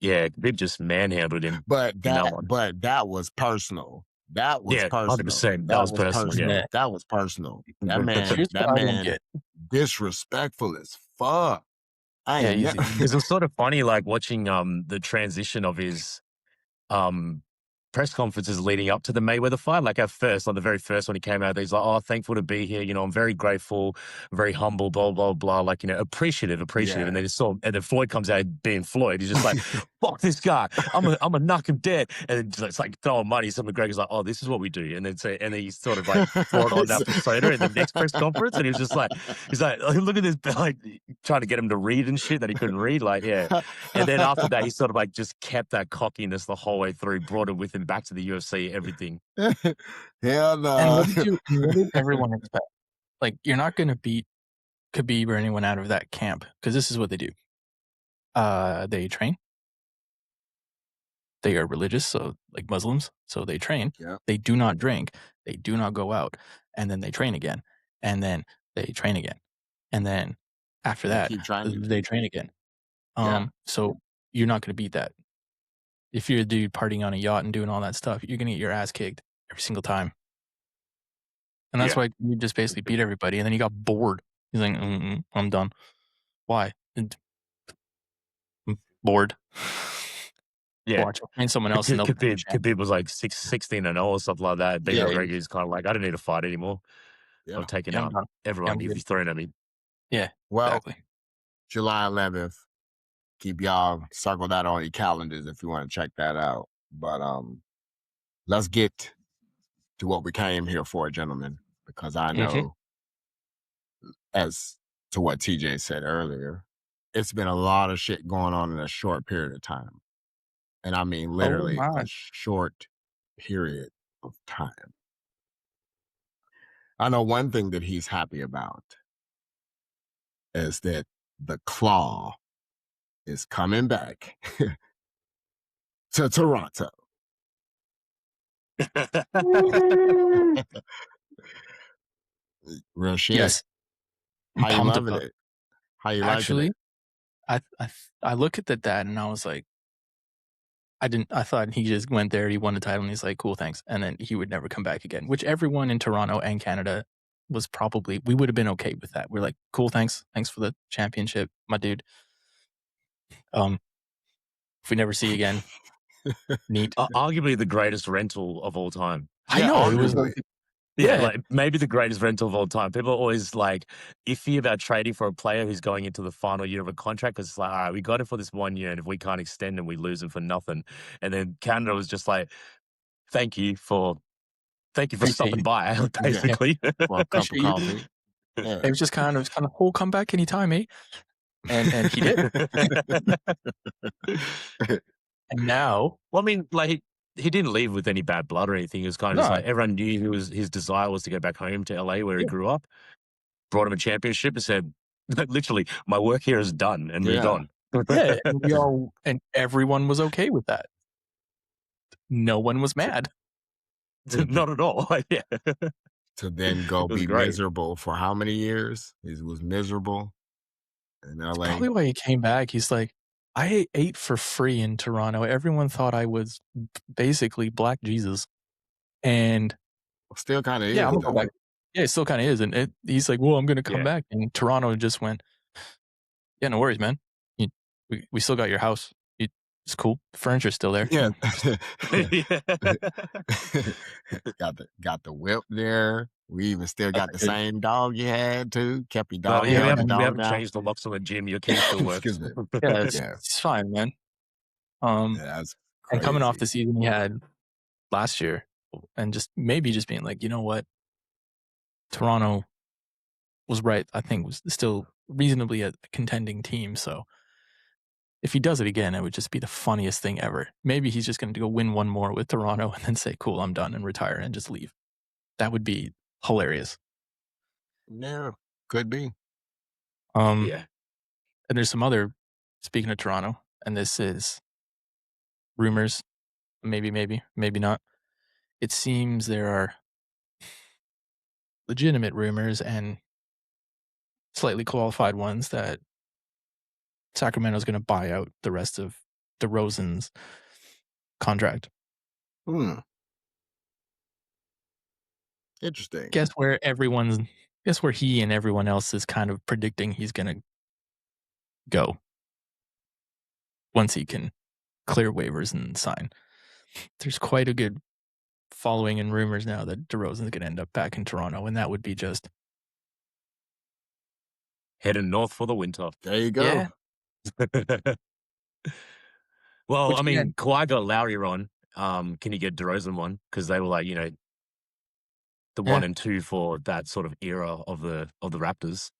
[SPEAKER 2] yeah, Khabib just manhandled him.
[SPEAKER 1] But
[SPEAKER 2] in that
[SPEAKER 1] was personal. That was
[SPEAKER 2] Yeah,
[SPEAKER 1] personal.
[SPEAKER 2] 100%. That was personal. Yeah.
[SPEAKER 1] That was personal. That
[SPEAKER 3] Here's what I don't
[SPEAKER 1] man,
[SPEAKER 3] get.
[SPEAKER 1] disrespectful as fuck.
[SPEAKER 3] Yeah, easy.
[SPEAKER 2] It was sort of funny, like watching the transition of his press conferences leading up to the Mayweather fight. Like at first, like the very first one he came out, he's like, "Oh, thankful to be here. You know, I'm very grateful, very humble, blah blah blah. Like, you know, appreciative."
[SPEAKER 1] Yeah.
[SPEAKER 2] And then Floyd comes out being Floyd. He's just like, "Fuck this guy. I'm gonna knock him dead." And then it's like throwing money. So McGregor's like, "Oh, this is what we do." And then he sort of like brought on that persona in the next press conference, and he was just like, "Look at this," like trying to get him to read and shit that he couldn't read. Like, yeah. And then after that, he sort of like just kept that cockiness the whole way through. Brought him with him back to the UFC, everything.
[SPEAKER 1] Hell no.
[SPEAKER 3] And what did everyone expect? Like, you're not going to beat Khabib or anyone out of that camp, because this is what they do. They train. They are religious, so like Muslims, so they train.
[SPEAKER 1] Yeah.
[SPEAKER 3] They do not drink. They do not go out. And then they train again. And then they train again. And then after that, they train again. So you're not going to beat that. If you're a dude partying on a yacht and doing all that stuff, you're going to get your ass kicked every single time. And that's why you just basically beat everybody. And then he got bored. He's like, I'm done. Why? I'm bored.
[SPEAKER 2] Yeah.
[SPEAKER 3] Watch, I'll find someone else.
[SPEAKER 2] Khabib was like 16-0 or something like that. But McGregor's kind of like, I don't need to fight anymore.
[SPEAKER 1] Yeah.
[SPEAKER 2] I'm taking out everyone he's throwing at me.
[SPEAKER 3] Yeah.
[SPEAKER 1] Well,
[SPEAKER 3] exactly.
[SPEAKER 1] July 11th. Keep y'all circle that on your calendars if you want to check that out. But let's get to what we came here for, gentlemen, because I know, as to what TJ said earlier, it's been a lot of shit going on in a short period of time. And I mean literally a short period of time. I know one thing that he's happy about is that the Claw is coming back to Toronto. Real shit.
[SPEAKER 3] Yes.
[SPEAKER 1] How you loving it? How you liking it?
[SPEAKER 3] I look at that and I was like, I thought he just went there, he won the title, and he's like, cool, thanks. And then he would never come back again, which everyone in Toronto and Canada was probably, we would have been okay with that. We're like, cool, thanks. Thanks for the championship, my dude. If we never see you again, neat.
[SPEAKER 2] Arguably the greatest rental of all time.
[SPEAKER 3] I know. It was like,
[SPEAKER 2] like maybe the greatest rental of all time. People are always like iffy about trading for a player who's going into the final year of a contract because it's like, all right, we got it for this 1 year, and if we can't extend him, we lose him for nothing. And then Canada was just like, thank you for stopping by, basically.
[SPEAKER 1] For a cup of coffee.
[SPEAKER 3] It was just kind of, oh, come back anytime, eh? And he did. And now,
[SPEAKER 2] well, I mean, like he didn't leave with any bad blood or anything. It was kind of just like everyone knew his desire was to go back home to LA where he grew up. Brought him a championship and said, literally, my work here is done, and moved on.
[SPEAKER 3] And everyone was okay with that. No one was mad.
[SPEAKER 2] Not at all. Yeah.
[SPEAKER 1] To then go be miserable for how many years? He was miserable in LA.
[SPEAKER 3] That's probably why he came back. He's like, I ate for free in Toronto. Everyone thought I was basically Black Jesus. And
[SPEAKER 1] still kind of is.
[SPEAKER 3] Yeah, it still kind of is. And he's like, well, I'm going to come back. And Toronto just went, yeah, no worries, man. We still got your house. It's cool. The furniture's still there.
[SPEAKER 1] Yeah. got the whip there. We even still got the same dog you had too. Kept your dog.
[SPEAKER 2] We haven't changed the locks on the gym. Your key still works.
[SPEAKER 3] It's fine, man.
[SPEAKER 1] That's crazy.
[SPEAKER 3] And coming off the season he had last year, and just being like, you know what, Toronto was right. I think was still reasonably a contending team. So if he does it again, it would just be the funniest thing ever. Maybe he's just going to go win one more with Toronto and then say, cool, I'm done, and retire and just leave. That would be hilarious.
[SPEAKER 1] Yeah, could be.
[SPEAKER 2] Yeah.
[SPEAKER 3] And there's some other. Speaking of Toronto, and this is rumors. Maybe not. It seems there are legitimate rumors and slightly qualified ones that Sacramento's going to buy out the rest of DeRozan's contract.
[SPEAKER 1] Hmm. Interesting.
[SPEAKER 3] Guess where he and everyone else is kind of predicting he's going to go once he can clear waivers and sign. There's quite a good following and rumors now that DeRozan's going to end up back in Toronto, and that would be just
[SPEAKER 2] Heading north for the winter.
[SPEAKER 1] There you go.
[SPEAKER 3] Yeah.
[SPEAKER 2] Well,
[SPEAKER 3] Which
[SPEAKER 2] I mean,
[SPEAKER 3] again,
[SPEAKER 2] Kawhi got Lowry on. Can you get DeRozan one? Because they were like, the 1
[SPEAKER 3] Yeah.
[SPEAKER 2] and 2 for that sort of era of the Raptors.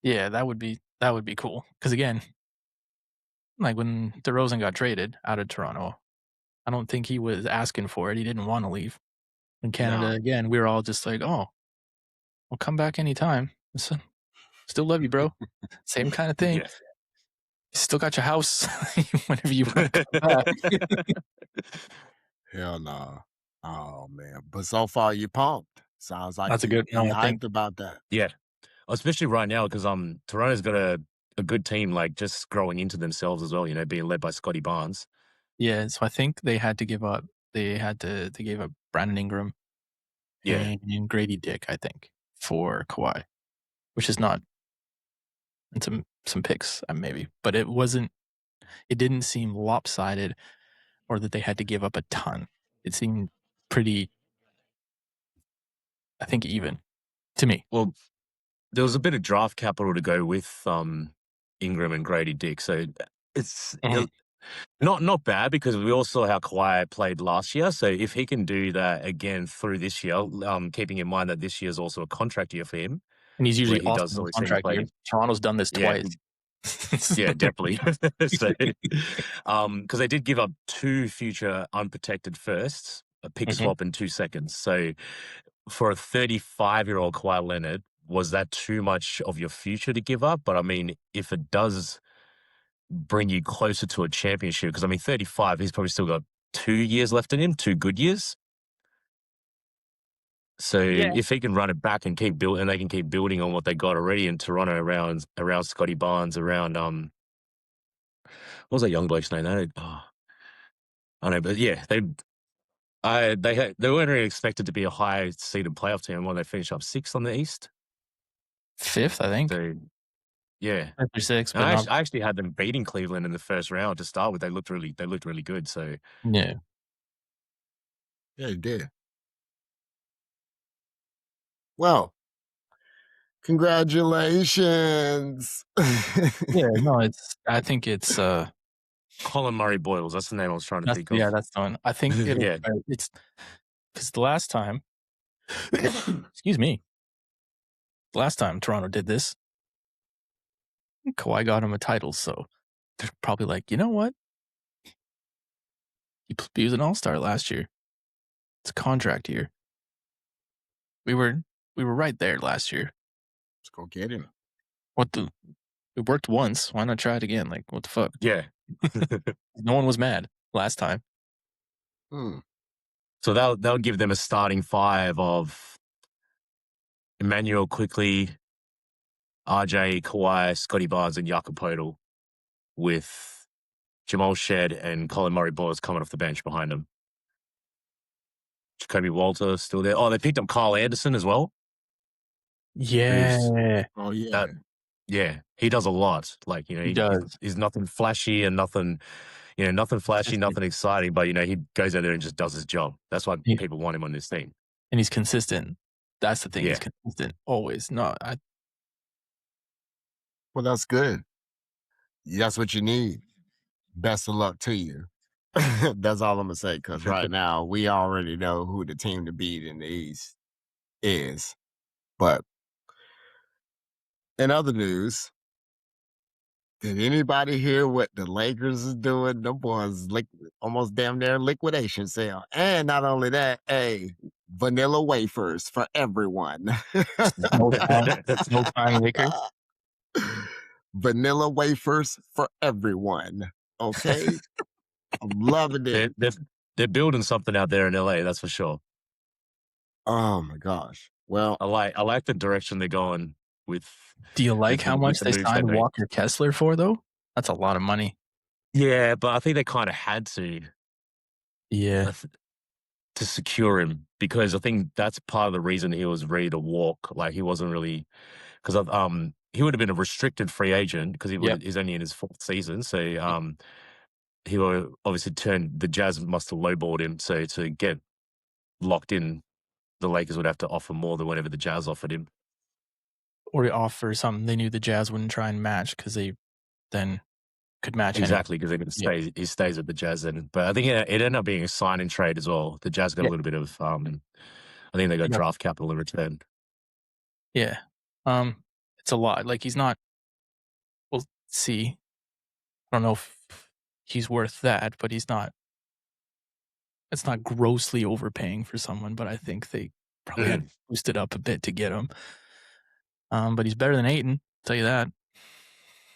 [SPEAKER 3] yeah, that would be cool. Because again, like when DeRozan got traded out of Toronto, I don't think he was asking for it. He didn't want to leave. In Canada,
[SPEAKER 2] Nah.
[SPEAKER 3] again, we were all just like, "Oh, we'll come back anytime. Still love you, bro." Same kind of thing.
[SPEAKER 2] Yeah.
[SPEAKER 3] You still got your house whenever you want to come back.
[SPEAKER 1] Hell no. Oh man. But so far you pumped. Sounds like
[SPEAKER 3] That's a
[SPEAKER 1] you
[SPEAKER 3] good. No, I think.
[SPEAKER 1] hyped about that.
[SPEAKER 2] Yeah. Especially right now because Toronto's got a good team, like just growing into themselves as well. Being led by Scotty Barnes.
[SPEAKER 3] Yeah, so I think they had to give up. They had to give up Brandon Ingram
[SPEAKER 2] Yeah.
[SPEAKER 3] and Grady Dick, I think, for Kawhi, which is not. And some picks, maybe, but it wasn't. It didn't seem lopsided, or that they had to give up a ton. It seemed pretty, I think, even to me.
[SPEAKER 2] Well, there was a bit of draft capital to go with Ingram and Grady Dick, so it's
[SPEAKER 3] Mhm.
[SPEAKER 2] not bad because we all saw how Kawhi played last year. So if he can do that again through this year, keeping in mind that this year is also a contract year for him,
[SPEAKER 3] And he's
[SPEAKER 2] where
[SPEAKER 3] usually
[SPEAKER 2] he
[SPEAKER 3] awesome
[SPEAKER 2] does
[SPEAKER 3] in
[SPEAKER 2] always seem to
[SPEAKER 3] contract year.
[SPEAKER 2] play.
[SPEAKER 3] Toronto's done this
[SPEAKER 2] Yeah,
[SPEAKER 3] twice.
[SPEAKER 2] yeah, definitely. So, because they did give up 2 future unprotected firsts, a pick
[SPEAKER 3] Mhm.
[SPEAKER 2] swap and 2 seconds. So for a 35-year-old Kawhi Leonard, was that too much of your future to give up? But I mean, if it does bring you closer to a championship, because I mean, 35, he's probably still got 2 years left in him, 2 good years. So
[SPEAKER 3] Yeah.
[SPEAKER 2] if he can run it back and keep building, and they can keep building on what they got already in Toronto around Scotty Barnes, around what was that young bloke's name? I don't know, but yeah, they weren't really expected to be a high seeded playoff team when they finished up 6th on the East.
[SPEAKER 3] 5th, I think.
[SPEAKER 2] So yeah,
[SPEAKER 3] 5th or 6th,
[SPEAKER 2] and
[SPEAKER 3] but not.
[SPEAKER 2] I actually had them beating Cleveland in the first round to start with. They looked really good. So
[SPEAKER 3] Yeah.
[SPEAKER 1] Yeah, you did. Well, congratulations.
[SPEAKER 3] Yeah, no, I think it's,
[SPEAKER 2] Colin Murray Boyles, that's the name I was trying to think of.
[SPEAKER 3] that's the one. I think
[SPEAKER 2] Yeah.
[SPEAKER 3] it's because the last time excuse me. The last time Toronto did this, Kawhi got him a title, so they're probably like, "You know what? He was an all-star last year. It's a contract year. We were right there last year.
[SPEAKER 1] Let's go get him.
[SPEAKER 3] It worked once. Why not try it again? Like, what the fuck?"
[SPEAKER 2] Yeah.
[SPEAKER 3] No one was mad last time.
[SPEAKER 1] Hmm.
[SPEAKER 2] So they'll give them a starting 5 of Emmanuel Quickly, RJ, Kawhi, Scotty Barnes, and Jakob Poeltl, with Jamal Shed and Colin Murray Boyles coming off the bench behind them. Jacoby Walter still there. Oh, they picked up Kyle Anderson as well.
[SPEAKER 3] Yeah.
[SPEAKER 1] Oh yeah.
[SPEAKER 2] That, yeah, he does a lot. Like,
[SPEAKER 3] He does.
[SPEAKER 2] he's nothing flashy and nothing, nothing flashy,
[SPEAKER 3] Consistent.
[SPEAKER 2] nothing exciting, but, he goes out there and just does his job. That's why
[SPEAKER 3] Yeah.
[SPEAKER 2] people want him on this team.
[SPEAKER 3] And he's consistent. That's the thing.
[SPEAKER 2] Yeah.
[SPEAKER 3] He's consistent always. No,
[SPEAKER 1] Well, that's good. That's what you need. Best of luck to you. That's all I'm gonna say. Because right now we already know who the team to beat in the East is. But in other news, did anybody hear what the Lakers is doing? Them boys almost damn near liquidation sale. And not only that, hey, vanilla wafers for everyone.
[SPEAKER 3] No time Lakers.
[SPEAKER 1] Vanilla wafers for everyone. Okay, I'm loving it.
[SPEAKER 2] They're building something out there in LA, that's for sure.
[SPEAKER 1] Oh my gosh. Well,
[SPEAKER 2] I like the direction they're going with.
[SPEAKER 3] Do you like how much they
[SPEAKER 2] moves
[SPEAKER 3] signed
[SPEAKER 2] made.
[SPEAKER 3] Walker Kessler for, though? That's a lot of money.
[SPEAKER 2] Yeah, but I think they kind of had to.
[SPEAKER 3] Yeah.
[SPEAKER 2] To secure him, because I think that's part of the reason he was ready to walk. Like, he wasn't really, because he would have been a restricted free agent because he's only in his 4th season. So he would obviously the Jazz must have lowballed him. So to get locked in, the Lakers would have to offer more than whatever the Jazz offered him.
[SPEAKER 3] Or to offer something they knew the Jazz wouldn't try and match because they then could match
[SPEAKER 2] exactly because they're going to stay. He stays with the Jazz then. But I think it ended up being a sign and trade as well. The Jazz got a little bit of I think they got draft capital in return.
[SPEAKER 3] Yeah. It's a lot. Like, he's not. We'll see. I don't know if he's worth that, but he's not. It's not grossly overpaying for someone, but I think they probably had to boost it up a bit to get him. But he's better than Ayton, I'll tell you that.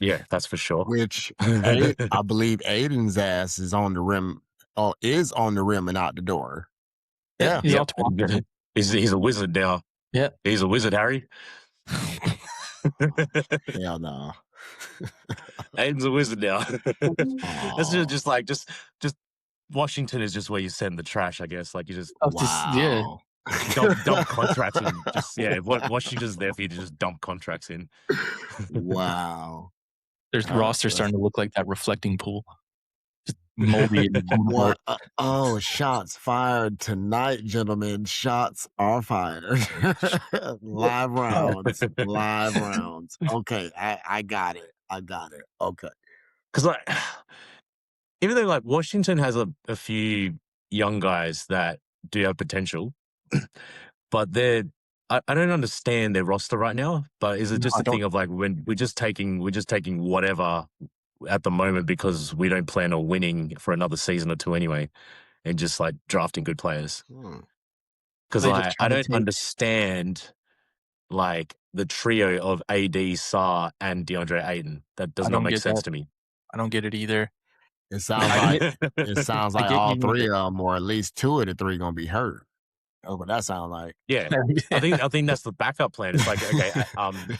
[SPEAKER 2] Yeah, that's for sure.
[SPEAKER 1] Which I believe Aiden's ass is on the rim. Oh, is on the rim and out the door. Yeah,
[SPEAKER 3] he's all talking.
[SPEAKER 2] He's a wizard now.
[SPEAKER 3] Yeah,
[SPEAKER 2] he's a wizard, Harry.
[SPEAKER 1] Hell no.
[SPEAKER 2] Aiden's a wizard now. That's just Washington is just where you send the trash, I guess. Like, you just dump contracts in. Washington's there for you to just dump contracts in.
[SPEAKER 1] Wow.
[SPEAKER 3] There's roster starting to look like that reflecting pool. Just moldy.
[SPEAKER 1] Oh, shots fired tonight, gentlemen. Shots are fired. Live rounds. Live rounds. Okay, I got it. Okay.
[SPEAKER 2] Because, even though, Washington has a few young guys that do have potential, but I don't understand their roster right now. But is it just a thing of when we're just taking whatever at the moment because we don't plan on winning for another season or two anyway, and just drafting good players? Because I don't understand the trio of AD, Sarr, and DeAndre Ayton. That does not make sense to me.
[SPEAKER 3] I don't get it either.
[SPEAKER 1] It sounds like all 3 of them, or at least 2 of the 3, gonna be hurt. Oh, but that sounds like
[SPEAKER 2] I think that's the backup plan. It's okay,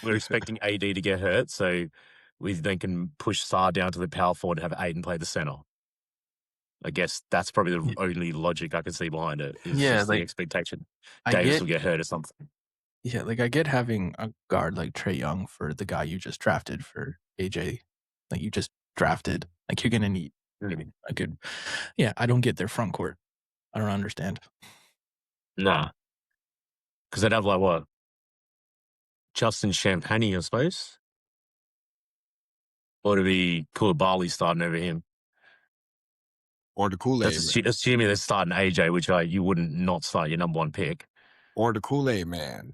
[SPEAKER 2] we're expecting AD to get hurt, so we then can push Sarr down to the power forward and have Ayton play the center. I guess that's probably the only logic I can see behind it. Is just the expectation Davis will get hurt or something.
[SPEAKER 3] Yeah, I get having a guard like Trae Young for the guy you just drafted for AJ. You just drafted. You're gonna need a good. Yeah, I don't get their front court. I don't understand.
[SPEAKER 2] Nah. Because they'd have what? Justin Champagny, I suppose? Or to be Koulibaly starting over him.
[SPEAKER 1] Or the Kool-Aid.
[SPEAKER 2] That's assuming they're starting AJ, which you wouldn't not start your number 1 pick.
[SPEAKER 1] Or the Kool-Aid man.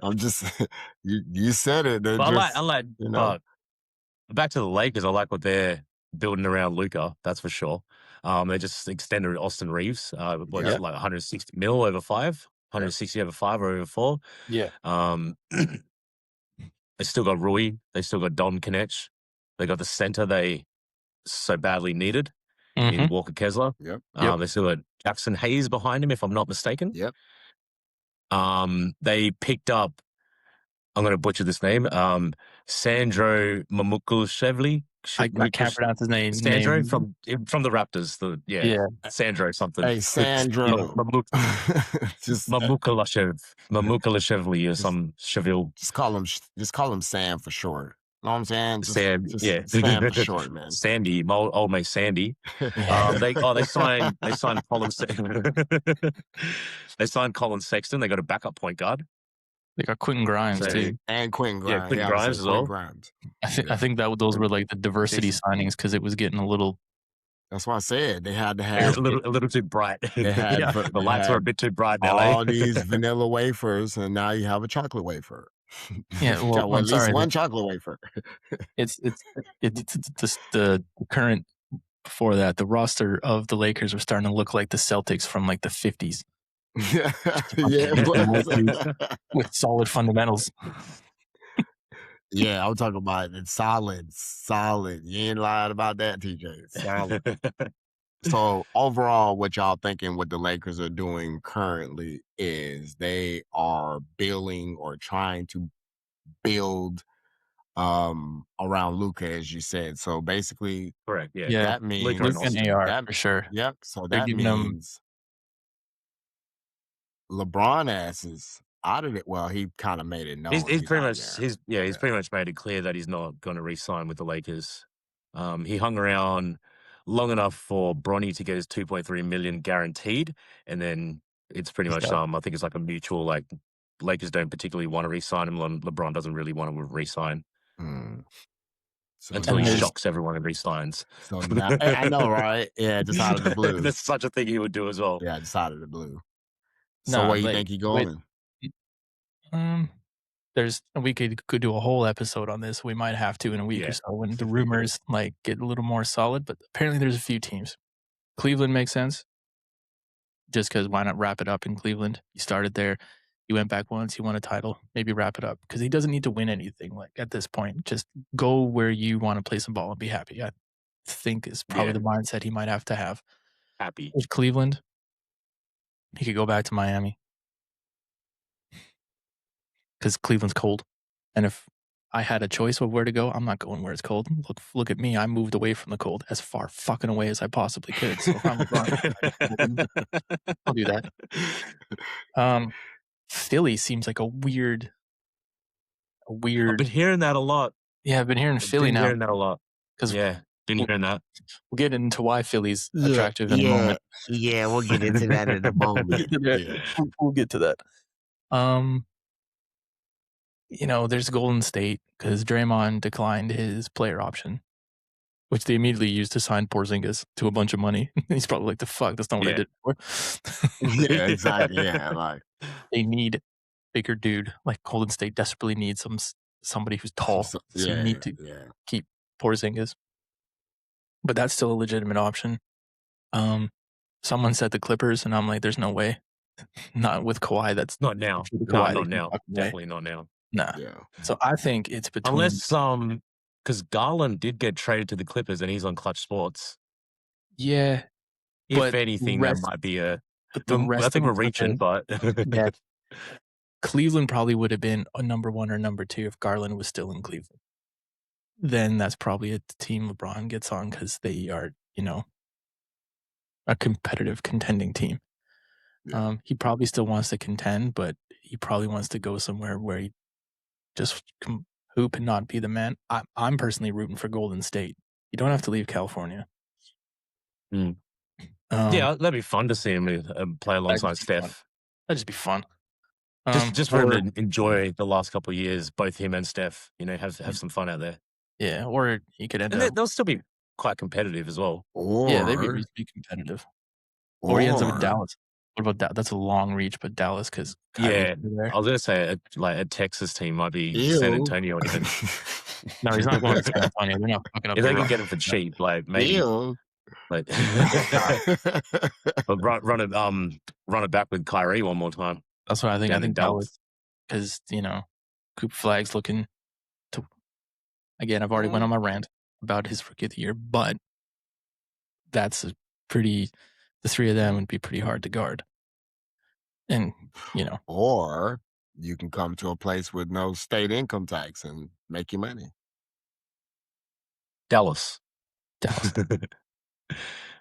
[SPEAKER 1] I'm just you said it.
[SPEAKER 2] But I like but back to the Lakers, I like what they're building around Luka, that's for sure. They just extended Austin Reeves, 160 mil over 5, 160 over 5 or over 4.
[SPEAKER 3] Yeah.
[SPEAKER 2] They still got Rui, they still got Don Knecht, they got the center they so badly needed in Walker Kessler. They still got Jackson Hayes behind him, if I'm not mistaken. They picked up, I'm going to butcher this name, Sandro Mamukelashvili.
[SPEAKER 3] I can't pronounce his name.
[SPEAKER 2] Sandro from the Raptors. Sandro something.
[SPEAKER 1] Hey, Sandro.
[SPEAKER 2] Mamukelashvili or some Cheville.
[SPEAKER 1] Just call him Sam for short. Know what I'm saying?
[SPEAKER 2] Sam
[SPEAKER 1] for short, man.
[SPEAKER 2] Sandy, my old mate Sandy. They signed Colin. They signed Colin Sexton. They got a backup point guard.
[SPEAKER 3] They got Quentin Grimes too,
[SPEAKER 1] and Quentin Grimes.
[SPEAKER 2] Quentin Grimes as well.
[SPEAKER 3] I think that those were the diversity signings because it was getting a little.
[SPEAKER 1] That's why I said they had to have
[SPEAKER 2] a little too bright.
[SPEAKER 1] They had
[SPEAKER 2] the lights are a bit too bright now.
[SPEAKER 1] All these vanilla wafers, and now you have a chocolate wafer.
[SPEAKER 3] Yeah, well,
[SPEAKER 1] at least one chocolate wafer.
[SPEAKER 3] It's the current before that, the roster of the Lakers was starting to look like the Celtics from like the 50s.
[SPEAKER 1] Yeah, it was.
[SPEAKER 3] With solid fundamentals.
[SPEAKER 1] Yeah, I'm talking about it. Solid. You ain't lying about that, TJ. Solid. So overall, what y'all thinking what the Lakers are doing currently is they are building or trying to build around Luka, as you said. So basically
[SPEAKER 2] Correct. Yeah.
[SPEAKER 3] Yeah,
[SPEAKER 1] that
[SPEAKER 2] Luka
[SPEAKER 3] Luke
[SPEAKER 2] and
[SPEAKER 1] means
[SPEAKER 3] and
[SPEAKER 2] Austin.
[SPEAKER 3] AR
[SPEAKER 1] that
[SPEAKER 3] for sure.
[SPEAKER 1] yep. So
[SPEAKER 3] They're
[SPEAKER 1] that
[SPEAKER 3] giving them
[SPEAKER 1] means LeBron ass is out of it. Well, he kind of made it known
[SPEAKER 2] He's
[SPEAKER 1] he's
[SPEAKER 2] pretty
[SPEAKER 1] out of
[SPEAKER 2] much
[SPEAKER 1] there.
[SPEAKER 2] he's pretty much made it clear that he's not going to re-sign with the Lakers. He hung around long enough for Bronny to get his 2.3 million guaranteed, and then it's pretty much
[SPEAKER 3] done.
[SPEAKER 2] I think it's like a mutual like Lakers don't particularly want to re-sign him. LeBron doesn't really want to re-sign
[SPEAKER 1] Mm. So
[SPEAKER 2] until he
[SPEAKER 3] And there's
[SPEAKER 2] shocks everyone and re-signs.
[SPEAKER 1] now I know, right? Yeah, just out of the blue.
[SPEAKER 2] That's such a thing he would do as well.
[SPEAKER 1] Yeah, just out of the blue. So
[SPEAKER 3] nah,
[SPEAKER 1] where you
[SPEAKER 3] like
[SPEAKER 1] think he going?
[SPEAKER 3] we could do a whole episode on this. We might have to in a week
[SPEAKER 2] Yeah.
[SPEAKER 3] or so when the rumors like get a little more solid. But apparently, there's a few teams. Cleveland makes sense, just because why not wrap it up in Cleveland? You started there, you went back once, you won a title. Maybe wrap it up because he doesn't need to win anything. Like at this point, just go where you want to play some ball and be happy. I think is probably
[SPEAKER 2] Yeah.
[SPEAKER 3] the mindset he might have to have.
[SPEAKER 2] Happy.
[SPEAKER 3] With Cleveland, he could go back to Miami because Cleveland's cold. And if I had a choice of where to go, I'm not going where it's cold. Look at me. I moved away from the cold as far fucking away as I possibly could. So if I'm LeBron, I'll do that. Philly seems like a weird.
[SPEAKER 2] I've been hearing that a lot.
[SPEAKER 3] Yeah, I've been hearing Philly now.
[SPEAKER 2] Hearing that a lot.
[SPEAKER 3] 'Cause
[SPEAKER 2] Yeah, been hearing that.
[SPEAKER 3] We'll get into why Philly's attractive in a moment.
[SPEAKER 1] Yeah, we'll get into that in a moment. Yeah.
[SPEAKER 3] We'll get to that. There's Golden State because Draymond declined his player option, which they immediately used to sign Porzingis to a bunch of money. He's probably like, the fuck, that's not what I did before.
[SPEAKER 1] Yeah, exactly. Yeah, like
[SPEAKER 3] They need bigger dude. Like Golden State desperately needs somebody who's tall. So you need to keep Porzingis. But that's still a legitimate option. Someone said the Clippers, and I'm like, there's no way. Not with Kawhi. That's
[SPEAKER 2] not now.
[SPEAKER 3] Kawhi,
[SPEAKER 2] not now. Definitely not now.
[SPEAKER 3] Nah.
[SPEAKER 1] Yeah.
[SPEAKER 3] So I think it's between
[SPEAKER 2] unless because Garland did get traded to the Clippers and he's on Clutch Sports.
[SPEAKER 3] Yeah.
[SPEAKER 2] If anything, that might be I think we're reaching, but
[SPEAKER 3] yeah. Cleveland probably would have been a number 1 or number 2 if Garland was still in Cleveland. Then that's probably a team LeBron gets on because they are, a competitive contending team. Yeah. He probably still wants to contend, but he probably wants to go somewhere where he just hoop and not be the man. I'm personally rooting for Golden State. You don't have to leave California.
[SPEAKER 2] Yeah, that'd be fun to see him play alongside Steph.
[SPEAKER 3] That'd just be fun.
[SPEAKER 2] Just for him to enjoy the last couple of years, both him and Steph. Have some fun out there.
[SPEAKER 3] Yeah, or he could end up.
[SPEAKER 2] They'll still be quite competitive as well.
[SPEAKER 3] Yeah, they'd be reasonably competitive. Or he ends up in Dallas. What about that? That's a long reach, but Dallas because
[SPEAKER 2] I was gonna say a Texas team might be San Antonio even.
[SPEAKER 3] No, he's not going to San Antonio. They're not fucking up.
[SPEAKER 2] If they can get him for cheap, like maybe. Like, but run it back with Kyrie one more time.
[SPEAKER 3] That's what I think. I think Dallas because Cooper Flag's looking to. Again, I've already went on my rant about his rookie of the year, but that's the 3 of them would be pretty hard to guard. And,
[SPEAKER 1] or you can come to a place with no state income tax and make your money.
[SPEAKER 2] Dallas.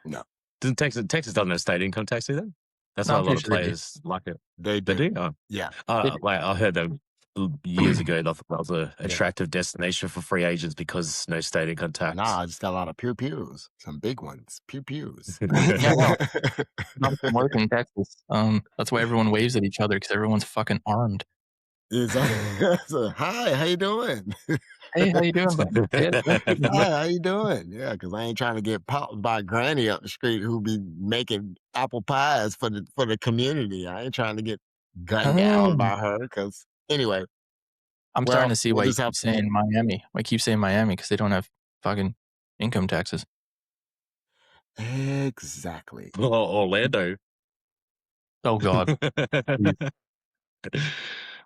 [SPEAKER 1] No.
[SPEAKER 2] Doesn't Texas doesn't have state income tax either? That's why a lot of players like it.
[SPEAKER 1] They do?
[SPEAKER 2] Oh.
[SPEAKER 1] Yeah.
[SPEAKER 2] I heard them years ago. I thought that was an attractive destination for free agents because no state income tax.
[SPEAKER 1] Nah, I just got a lot of pew-pews. Some big ones. Pew-pews.
[SPEAKER 3] Not work in Texas. That's why everyone waves at each other because everyone's fucking armed.
[SPEAKER 1] So, hi, how you doing?
[SPEAKER 3] Hey, how you doing?
[SPEAKER 1] Hi, how you doing? Yeah, because I ain't trying to get popped by Granny up the street who be making apple pies for the community. I ain't trying to get gunned down by her. Because anyway,
[SPEAKER 3] I'm starting to see why you keep saying Miami. I keep saying Miami because they don't have fucking income taxes.
[SPEAKER 1] Exactly.
[SPEAKER 2] Orlando.
[SPEAKER 3] Oh God.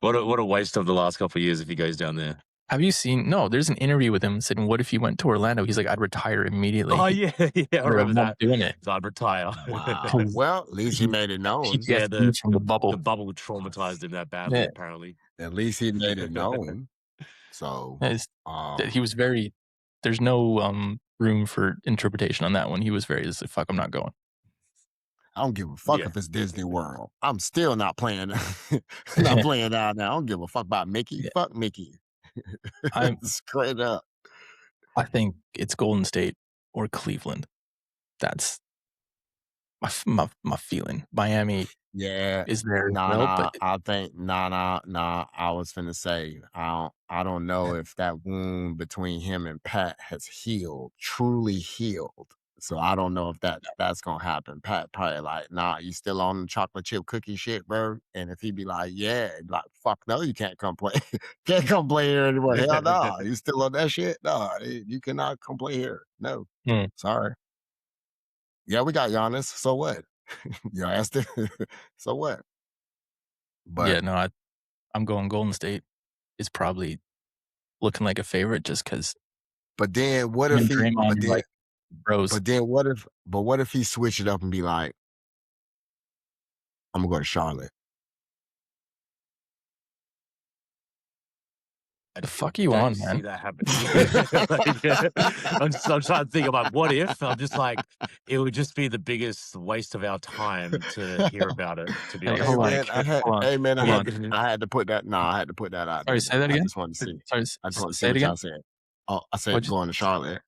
[SPEAKER 2] What a waste of the last couple of years if he goes down there.
[SPEAKER 3] Have you seen? No, there's an interview with him saying, "What if he went to Orlando?" He's like, "I'd retire immediately."
[SPEAKER 2] Oh yeah, yeah, I remember that.
[SPEAKER 3] Doing it.
[SPEAKER 2] So I'd retire.
[SPEAKER 1] Wow. Well, at least he made it known.
[SPEAKER 2] Yeah,
[SPEAKER 3] PTSD from the bubble.
[SPEAKER 2] The bubble traumatized him that badly,
[SPEAKER 3] Yeah.
[SPEAKER 2] apparently.
[SPEAKER 1] At least he made it known. So,
[SPEAKER 3] That he was very. There's no room for interpretation on that one. He was very just like, "Fuck, I'm not going."
[SPEAKER 1] I don't give a fuck
[SPEAKER 2] Yeah.
[SPEAKER 1] if it's Disney World. I'm still not playing. Not playing out now. I don't give a fuck about Mickey.
[SPEAKER 3] Yeah.
[SPEAKER 1] Fuck Mickey.
[SPEAKER 3] I'm-
[SPEAKER 1] Straight up.
[SPEAKER 3] I think it's Golden State or Cleveland. That's my feeling. Miami
[SPEAKER 1] Yeah.
[SPEAKER 3] is there as
[SPEAKER 1] Nah,
[SPEAKER 3] well,
[SPEAKER 1] nah.
[SPEAKER 3] but
[SPEAKER 1] I think nah. I was finna say I don't know if that wound between him and Pat has healed, truly healed. So I don't know if that's gonna happen. Pat probably like, nah, you still on the chocolate chip cookie shit, bro? And if he be like, yeah, he'd be like, fuck no, you can't come play. Can't come play here anymore. Hell no. You still on that shit? No, you cannot come play here. No. Sorry. Yeah, we got Giannis. So what? You asked it. So what? But
[SPEAKER 3] yeah, no, I'm going Golden State. Is probably looking like a favorite just because.
[SPEAKER 1] but then what if he
[SPEAKER 3] Draymond
[SPEAKER 1] but
[SPEAKER 3] are
[SPEAKER 1] then
[SPEAKER 3] like bros.
[SPEAKER 1] but then what if he switched it up and be like, I'm gonna go to Charlotte.
[SPEAKER 3] The fuck you
[SPEAKER 2] Don't
[SPEAKER 3] on,
[SPEAKER 2] see
[SPEAKER 3] man?
[SPEAKER 2] that happening. I'm trying to think about what if. I'm just like, it would just be the biggest waste of our time to hear about it. To be
[SPEAKER 3] Hey,
[SPEAKER 2] honest,
[SPEAKER 3] hold on.
[SPEAKER 2] like,
[SPEAKER 3] Hold on.
[SPEAKER 1] I
[SPEAKER 3] Hold
[SPEAKER 1] had to put that. No, I had to put that out
[SPEAKER 3] Sorry,
[SPEAKER 1] there,
[SPEAKER 3] say
[SPEAKER 1] man.
[SPEAKER 3] that
[SPEAKER 1] I
[SPEAKER 3] again?
[SPEAKER 1] just wanted to see.
[SPEAKER 3] Sorry,
[SPEAKER 1] I just want to see
[SPEAKER 3] say it
[SPEAKER 1] what
[SPEAKER 3] again.
[SPEAKER 1] y'all said. Oh, I said
[SPEAKER 3] What'd you-
[SPEAKER 1] going to Charlotte.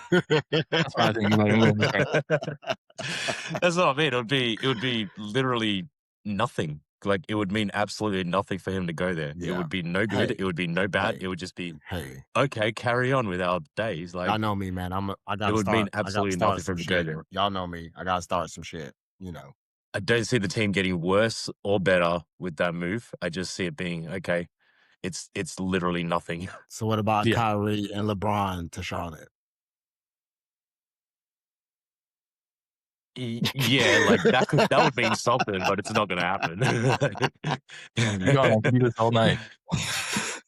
[SPEAKER 3] That's what I think about it.
[SPEAKER 2] that's what I mean. It would be literally nothing. Like it would mean absolutely nothing for him to go there. It
[SPEAKER 1] Yeah.
[SPEAKER 2] would be no good.
[SPEAKER 1] Hey.
[SPEAKER 2] It would be no bad.
[SPEAKER 1] Hey.
[SPEAKER 2] It would just be
[SPEAKER 1] Hey,
[SPEAKER 2] okay. Carry on with our days. Like
[SPEAKER 1] y'all know me, man. I gotta
[SPEAKER 2] it would mean
[SPEAKER 1] start. I gotta
[SPEAKER 2] absolutely
[SPEAKER 1] start
[SPEAKER 2] nothing for
[SPEAKER 1] some
[SPEAKER 2] him to go
[SPEAKER 1] shit.
[SPEAKER 2] there.
[SPEAKER 1] Y'all know me. I gotta start some shit. You know.
[SPEAKER 2] I don't see the team getting worse or better with that move. I just see it being okay. It's literally nothing.
[SPEAKER 1] So what about
[SPEAKER 3] Yeah.
[SPEAKER 1] Kyrie and LeBron to Charlotte?
[SPEAKER 2] Yeah, like that would mean something, but it's not going to happen.
[SPEAKER 3] Keep going. I can do this all night.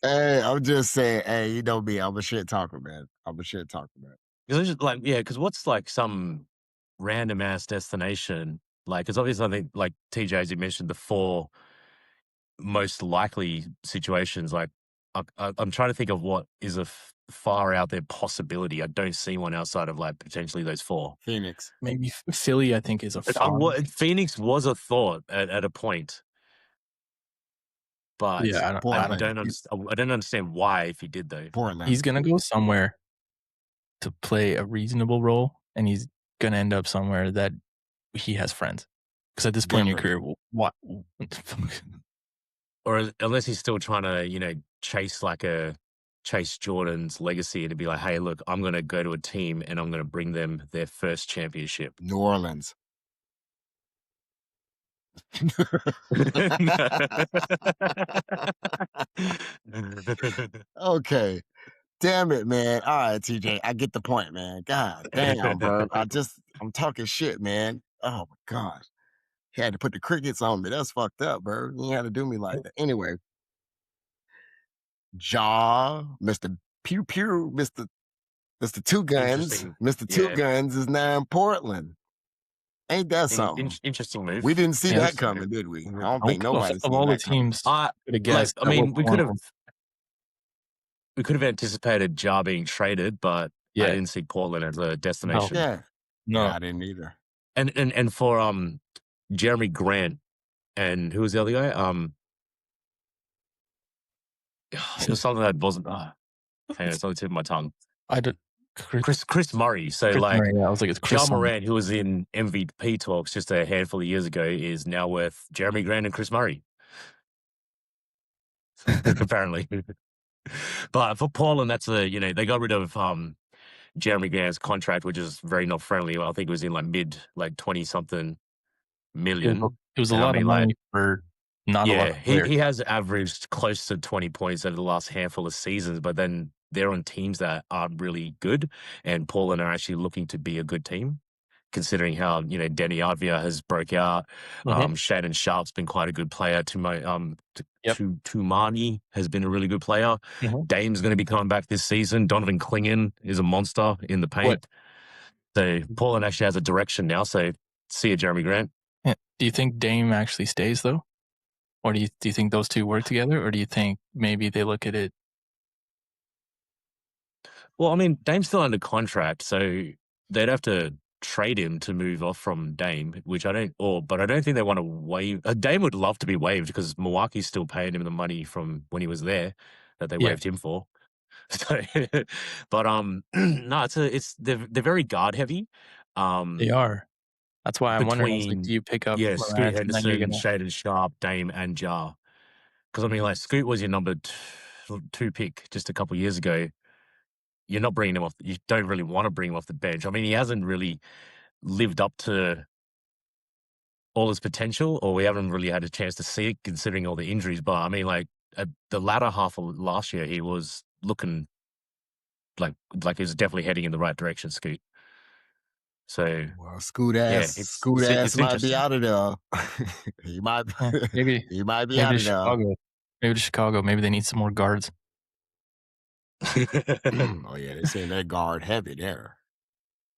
[SPEAKER 1] Hey, I'm just saying. Hey, you know me. I'm a shit talker, man. I'm a shit talker, man.
[SPEAKER 2] Because what's like some random ass destination? Like, because obviously I think like TJ, as you mentioned, the four most likely situations. Like, I'm trying to think of what is a far out there possibility. I don't see one outside of like potentially those four.
[SPEAKER 1] Phoenix.
[SPEAKER 3] Maybe Philly, I think, is a fun.
[SPEAKER 2] Phoenix was a thought at a point, but
[SPEAKER 3] Yeah,
[SPEAKER 2] I don't understand why if he did though.
[SPEAKER 1] Portland.
[SPEAKER 3] He's gonna go somewhere to play a reasonable role, and he's gonna end up somewhere that he has friends. Because at this point in your
[SPEAKER 1] Denver.
[SPEAKER 3] career, what?
[SPEAKER 2] Or unless he's still trying to, chase Jordan's legacy and to be like, hey, look, I'm going to go to a team and I'm going to bring them their first championship.
[SPEAKER 1] New Orleans. Okay. Damn it, man. All right, TJ. I get the point, man. God damn, bro. I'm talking shit, man. Oh my gosh. He had to put the crickets on me. That's fucked up, bro. You had to do me like that. Anyway. Jaw, Mr. Pew Pew, Mr. Two Guns.
[SPEAKER 2] Interesting.
[SPEAKER 1] Mr. Two
[SPEAKER 2] Yeah.
[SPEAKER 1] Guns is now in Portland. Ain't that something?
[SPEAKER 2] Interesting move.
[SPEAKER 1] We didn't see
[SPEAKER 3] Yeah,
[SPEAKER 1] that coming, did we? I don't
[SPEAKER 3] Nope.
[SPEAKER 1] think nobody
[SPEAKER 3] Of
[SPEAKER 1] seen
[SPEAKER 3] all the
[SPEAKER 1] that coming.
[SPEAKER 3] teams, I
[SPEAKER 2] mean, we could
[SPEAKER 3] have.
[SPEAKER 2] have anticipated Ja being traded, but
[SPEAKER 3] Yeah.
[SPEAKER 2] I didn't see Portland as a destination.
[SPEAKER 1] Yeah.
[SPEAKER 3] No,
[SPEAKER 1] Yeah, I didn't either.
[SPEAKER 2] And for Jeremy Grant and who was the other guy? It was something that wasn't. Hang on, it's on the tip of my tongue.
[SPEAKER 3] I did.
[SPEAKER 2] Chris Murray. So
[SPEAKER 3] Chris
[SPEAKER 2] like,
[SPEAKER 3] Murray, yeah, I was like, it's Chris
[SPEAKER 2] Ja Morant, who was in MVP talks just a handful of years ago, is now worth Jeremy Grant and Chris Murray. Apparently. But for Portland, that's they got rid of Jeremy Grant's contract, which is very not friendly. I think it was in like 20-something million.
[SPEAKER 3] It was a
[SPEAKER 2] And I
[SPEAKER 3] lot of
[SPEAKER 2] mean,
[SPEAKER 3] money
[SPEAKER 2] like,
[SPEAKER 3] for not a lot
[SPEAKER 2] yeah,
[SPEAKER 3] of players.
[SPEAKER 2] he has averaged close to 20 points over the last handful of seasons, but then they're on teams that aren't really good, and Portland are actually looking to be a good team, considering how, Denny Avia has broke out. Shannon Sharp's been quite a good player.
[SPEAKER 3] Yep.
[SPEAKER 2] Tumani has been a really good player.
[SPEAKER 3] Mhm.
[SPEAKER 2] Dame's going to be coming back this season. Donovan Clingan is a monster in the paint. So Portland actually has a direction now. So see you, Jeremy Grant.
[SPEAKER 3] Yeah. Do you think Dame actually stays though? Or do you think those two work together? Or do you think maybe they look at it?
[SPEAKER 2] Well, I mean, Dame's still under contract, so they'd have to trade him to move off from Dame, which I don't. But I don't think they want to waive. Dame would love to be waived because Milwaukee's still paying him the money from when he was there that they waived him for. So, but no, they're very guard heavy.
[SPEAKER 3] They are. That's why I'm wondering, like,
[SPEAKER 2] Between
[SPEAKER 3] do you pick up
[SPEAKER 2] Scoot
[SPEAKER 3] Morant and then you're
[SPEAKER 2] Henderson,
[SPEAKER 3] gonna
[SPEAKER 2] Shaden Sharp, Dame, and Jar? Because I mean, like Scoot was your number two pick just a couple years ago. You're not bringing him off. You don't really want to bring him off the bench. I mean, he hasn't really lived up to all his potential, or we haven't really had a chance to see it considering all the injuries. But I mean, like at the latter half of last year, he was looking like he was definitely heading in the right direction, Scoot. So
[SPEAKER 1] Scoot ass
[SPEAKER 2] it's
[SPEAKER 1] might be
[SPEAKER 2] interesting.
[SPEAKER 1] out of there. he might
[SPEAKER 3] maybe
[SPEAKER 1] he might be out of there.
[SPEAKER 3] Maybe to Chicago. Maybe they need some more guards.
[SPEAKER 1] Oh yeah, they saying they're guard heavy there.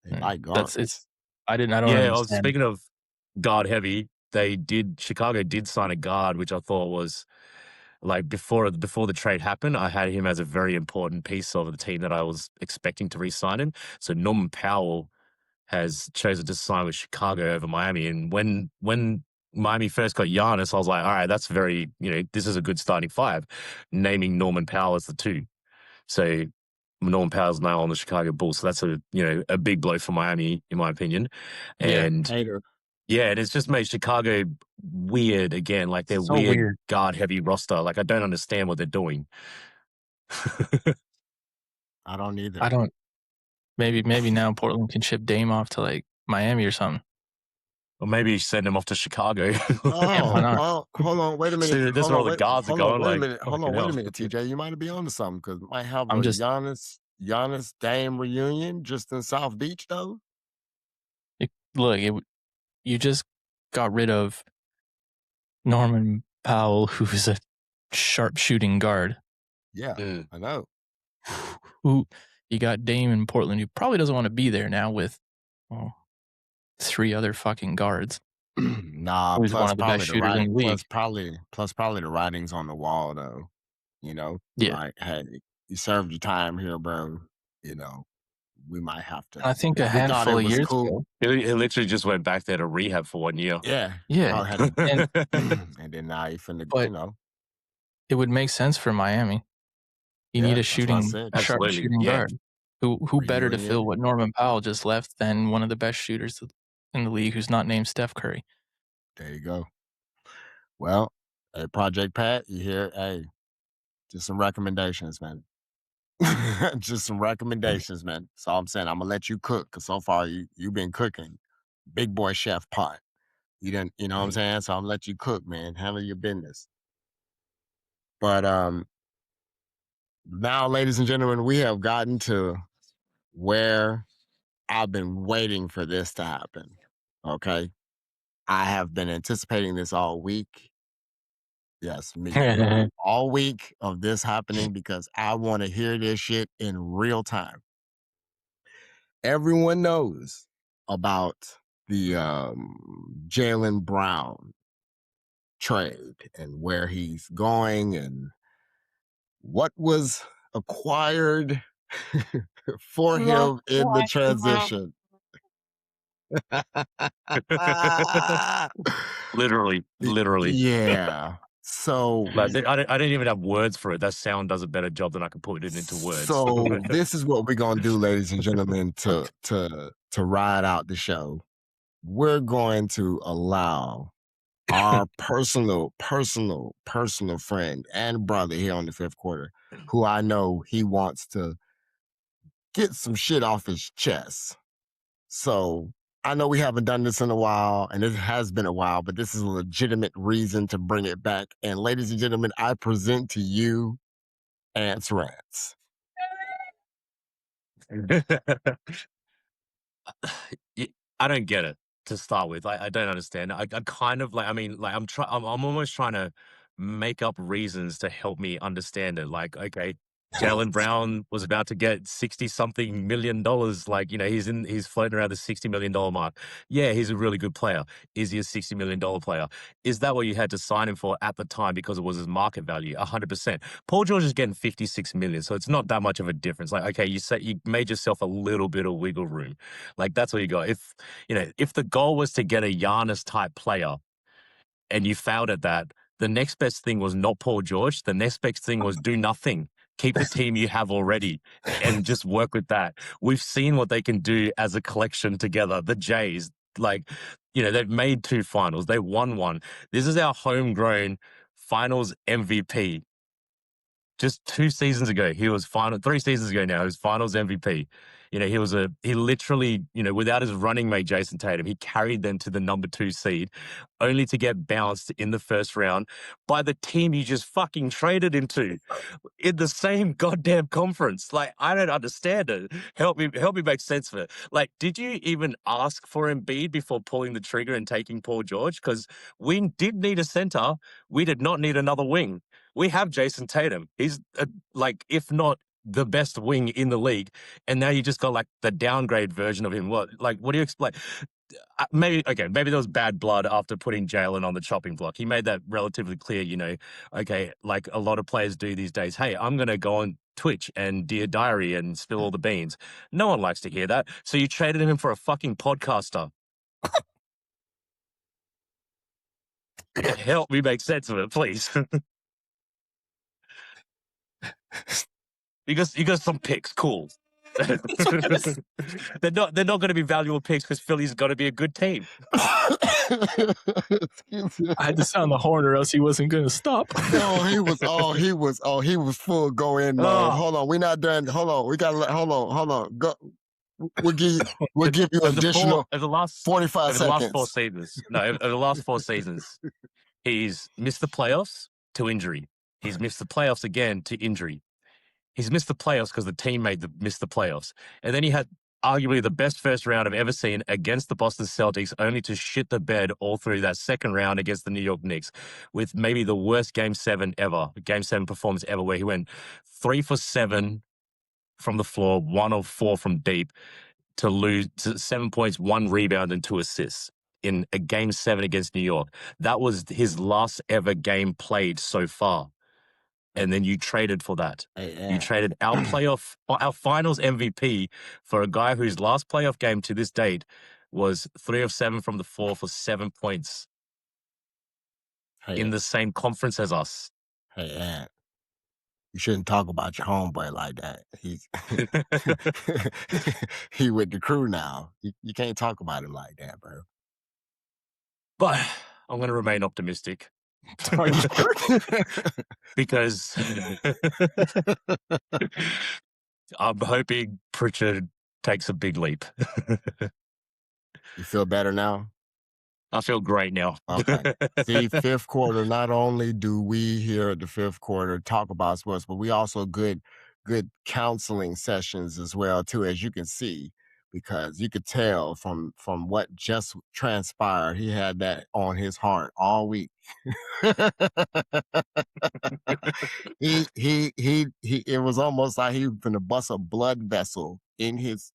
[SPEAKER 1] They like guards.
[SPEAKER 3] I don't understand.
[SPEAKER 2] Speaking of guard heavy, Chicago did sign a guard, which I thought was like before the trade happened, I had him as a very important piece of the team that I was expecting to re-sign him. So Norman Powell has chosen to sign with Chicago over Miami. And when Miami first got Giannis, I was like, all right, that's very, this is a good starting five, naming Norman Powell as the two. So Norman Powell's now on the Chicago Bulls. So that's a big blow for Miami, in my opinion. And
[SPEAKER 1] hater.
[SPEAKER 2] Yeah, and it's just made Chicago weird again. Like they're
[SPEAKER 3] So
[SPEAKER 2] weird guard-heavy roster. Like I don't understand what they're doing.
[SPEAKER 1] I don't either.
[SPEAKER 3] I don't. Maybe now Portland can ship Dame off to like Miami or something.
[SPEAKER 2] Or maybe send him off to Chicago.
[SPEAKER 3] Why not?
[SPEAKER 1] Hold on, wait a minute.
[SPEAKER 2] See, that's where all the guards are going.
[SPEAKER 1] Wait a minute, TJ. You might be on to something because might have Giannis Dame reunion just in South Beach though.
[SPEAKER 3] You just got rid of Norman Powell, who's a sharpshooting guard.
[SPEAKER 1] Yeah, I know.
[SPEAKER 3] Who you got Dame in Portland, who probably doesn't want to be there now with 3 other fucking guards.
[SPEAKER 1] Nah,
[SPEAKER 3] who's one of the best shooters in the league.
[SPEAKER 1] Plus probably the writings on the wall though. Like, hey, you served your time here, bro. We might have to.
[SPEAKER 3] I think a handful of years ago,
[SPEAKER 2] he literally just went back there to rehab for 1 year.
[SPEAKER 1] Yeah.
[SPEAKER 3] And
[SPEAKER 1] then now you finna,
[SPEAKER 3] it would make sense for Miami. You need a sharpshooting guard. Who better to fill what Norman Powell just left than one of the best shooters in the league who's not named Steph Curry?
[SPEAKER 1] There you go. Well, hey, Project Pat, you hear? Hey, just some recommendations, man. Just some recommendations, man. That's all I'm saying. I'm gonna let you cook because so far you've been cooking. Big boy chef pot. You didn't, you know what I'm saying? So I'm gonna let you cook, man. Handle your business. But now, ladies and gentlemen, we have gotten to where I've been waiting for this to happen. Okay. I have been anticipating this all week. Yes, me. All week of this happening because I want to hear this shit in real time. Everyone knows about the Jalen Brown trade and where he's going and what was acquired for him in the transition.
[SPEAKER 2] Literally.
[SPEAKER 1] Yeah. So
[SPEAKER 2] I didn't even have words for it. That sound does a better job than I can put it into words.
[SPEAKER 1] So this is what we're gonna do, ladies and gentlemen, to ride out the show. We're going to allow our personal friend and brother here on the Fifth Quarter, who I know he wants to get some shit off his chest. So I know we haven't done this in a while, and it has been a while, but this is a legitimate reason to bring it back. And ladies and gentlemen, I present to you Ants Rants.
[SPEAKER 2] Y- I don't get it to start with. I don't understand. I kind of like. I mean, like I'm almost trying to make up reasons to help me understand it. Like, okay, Jalen Brown was about to get 60 something $1 million. Like, he's floating around the $60 million mark. Yeah, he's a really good player. Is he a $60 million player? Is that what you had to sign him for at the time because it was his market value? 100%. Paul George is getting 56 million, so it's not that much of a difference. Like, okay, you made yourself a little bit of wiggle room. Like, that's what you got. If the goal was to get a Giannis type player and you failed at that, the next best thing was not Paul George. The next best thing was do nothing. Keep the team you have already and just work with that. We've seen what they can do as a collection together. The Jays, like, they've made 2 finals. They won one. This is our homegrown finals MVP. Just 2 seasons ago, he was 3 seasons ago now, he was finals MVP. He literally, without his running mate, Jason Tatum, he carried them to the number 2 seed, only to get bounced in the first round by the team you just fucking traded him to in the same goddamn conference. Like, I don't understand it. Help me make sense of it. Like, did you even ask for Embiid before pulling the trigger and taking Paul George? Because we did need a center. We did not need another wing. We have Jason Tatum. He's like, if not the best wing in the league, and now you just got like the downgrade version of him. What do you explain? Maybe there was bad blood after putting Jalen on the chopping block. He made that relatively clear, okay, like a lot of players do these days. Hey, I'm going to go on Twitch and Dear Diary and spill all the beans. No one likes to hear that. So you traded him for a fucking podcaster. Help me make sense of it, please. You got some picks, cool. they're not going to be valuable picks because Philly's got to be a good team.
[SPEAKER 3] I had to sound the horn or else he wasn't going to stop.
[SPEAKER 1] he was full go in mode. Hold on, we're not done. Hold on, hold on. Go. We'll give you additional 45 seconds.
[SPEAKER 2] Over the last 4 seasons. No, over the last 4 seasons, he's missed the playoffs to injury. He's missed the playoffs again to injury. He's missed the playoffs because the team missed the playoffs. And then he had arguably the best first round I've ever seen against the Boston Celtics, only to shit the bed all through that second round against the New York Knicks with maybe the worst Game 7 performance ever, where he went 3 for 7 from the floor, 1 of 4 from deep to lose to 7 points, 1 rebound, and 2 assists in a Game 7 against New York. That was his last ever game played so far. And then you traded for that. You traded our finals MVP for a guy whose last playoff game to this date was 3 of 7 from the floor for 7 points in the same conference as us.
[SPEAKER 1] Hey, Ant, you shouldn't talk about your homeboy like that. He with the crew now. You can't talk about him like that, bro.
[SPEAKER 2] But I'm going to remain optimistic.
[SPEAKER 3] Are you sure?
[SPEAKER 2] Because I'm hoping Pritchard takes a big leap.
[SPEAKER 1] You feel better now?
[SPEAKER 2] I feel great now.
[SPEAKER 1] Okay. See, 5th quarter, not only do we here at the 5th quarter talk about sports, but we also good counseling sessions as well too, as you can see, because you could tell from what just transpired, he had that on his heart all week. It was almost like he was gonna bust a blood vessel in his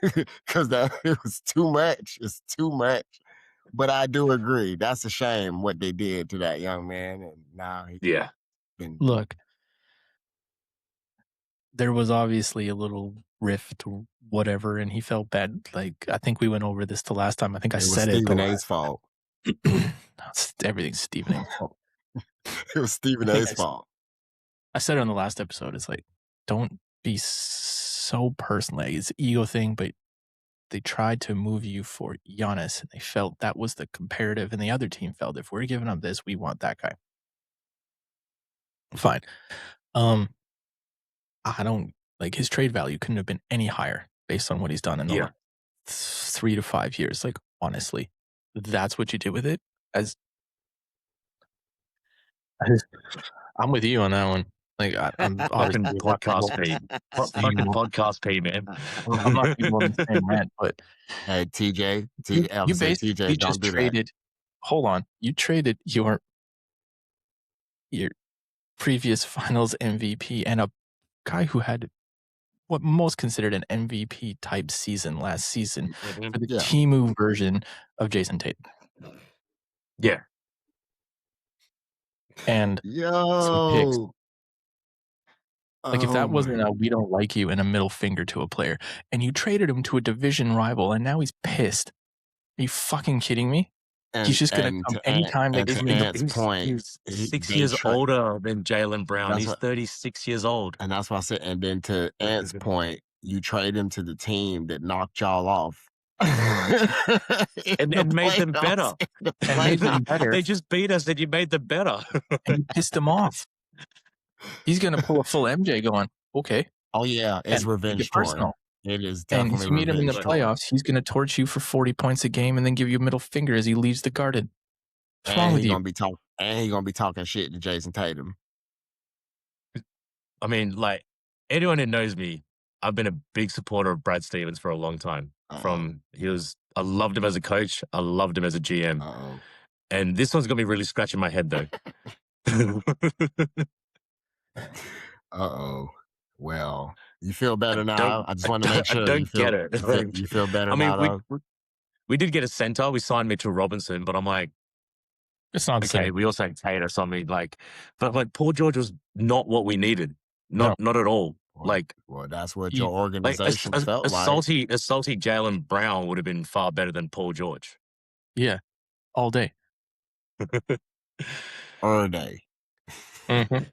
[SPEAKER 1] because it was too much. It's too much. But I do agree. That's a shame what they did to that young man, and now he's been.
[SPEAKER 3] Look, there was obviously a little rift or whatever, and he felt bad. Like, I think we went over this the last time. I think I said it.
[SPEAKER 1] It was Stephen A's fault.
[SPEAKER 3] Everything's Stephen A's fault.
[SPEAKER 1] It was Stephen A's fault.
[SPEAKER 3] I said it on the last episode. It's like, don't be so personal. Like, it's an ego thing, but they tried to move you for Giannis, and they felt that was the comparative, and the other team felt if we're giving up this, we want that guy. Fine. I don't like his trade value couldn't have been any higher based on what he's done in the last 3 to 5 years. Like, honestly, that's what you did with it. I'm with you on that one. Like I'm
[SPEAKER 2] Fucking
[SPEAKER 3] obviously not gonna go
[SPEAKER 2] podcast
[SPEAKER 3] on
[SPEAKER 2] P.
[SPEAKER 3] the
[SPEAKER 2] Fucking
[SPEAKER 3] same
[SPEAKER 2] podcast P, man.
[SPEAKER 3] I'm not gonna go on the same rant, but
[SPEAKER 1] Hey, TJ, I
[SPEAKER 3] you
[SPEAKER 1] would say TJ,
[SPEAKER 3] basically
[SPEAKER 1] don't
[SPEAKER 3] just
[SPEAKER 1] do that.
[SPEAKER 3] traded hold on. You traded your previous finals MVP and a guy who had what most considered an MVP type season last season for the
[SPEAKER 1] Yeah.
[SPEAKER 3] Temu version of Jason Tatum.
[SPEAKER 2] Yeah.
[SPEAKER 3] And some picks.
[SPEAKER 1] Yo.
[SPEAKER 3] Like if
[SPEAKER 1] Oh
[SPEAKER 3] that
[SPEAKER 1] my.
[SPEAKER 3] wasn't a we don't like you and a middle finger to a player, and you traded him to a division rival, and now he's pissed. Are you fucking kidding me? He's just gonna come anytime they
[SPEAKER 1] to
[SPEAKER 3] make
[SPEAKER 1] Ant's point,
[SPEAKER 2] He's 6
[SPEAKER 1] they
[SPEAKER 2] years older than Jalen Brown.
[SPEAKER 1] That's
[SPEAKER 2] He's
[SPEAKER 1] what-
[SPEAKER 2] 36 years old.
[SPEAKER 1] and that's why I said, and then to Ant's point, you trade him to the team that knocked y'all off.
[SPEAKER 2] And made them better.
[SPEAKER 3] And made them better.
[SPEAKER 2] They just beat us and you made them better.
[SPEAKER 3] And you pissed him off. He's gonna pull a full MJ going, okay.
[SPEAKER 1] Oh yeah, it's
[SPEAKER 3] And
[SPEAKER 1] revenge
[SPEAKER 3] make it
[SPEAKER 1] tour.
[SPEAKER 3] personal.
[SPEAKER 1] It is
[SPEAKER 3] And
[SPEAKER 1] definitely
[SPEAKER 3] if you meet him in the
[SPEAKER 1] revenge tour.
[SPEAKER 3] playoffs, he's gonna torch you for 40 points a game and then give you a middle finger as he leaves the garden. What's wrong with you?
[SPEAKER 1] And he's gonna be talking shit to Jason Tatum.
[SPEAKER 2] I mean, like, anyone who knows me, I've been a big supporter of Brad Stevens for a long time. I loved him as a coach. I loved him as a GM. And this one's gonna be really scratching my head though.
[SPEAKER 1] Well, you feel better now. I just want to make sure.
[SPEAKER 2] I don't get it.
[SPEAKER 1] You feel better
[SPEAKER 2] I mean,
[SPEAKER 1] now.
[SPEAKER 2] we did get a center. We signed Mitchell Robinson, but I'm like,
[SPEAKER 3] it's not
[SPEAKER 2] okay. We also had Tate or something but like Paul George was not what we needed. Not at all.
[SPEAKER 1] Well, that's what your organization felt like.
[SPEAKER 2] A salty Jalen Brown would have been far better than Paul George.
[SPEAKER 3] Yeah, all day.
[SPEAKER 1] All day.
[SPEAKER 3] Mm-hmm.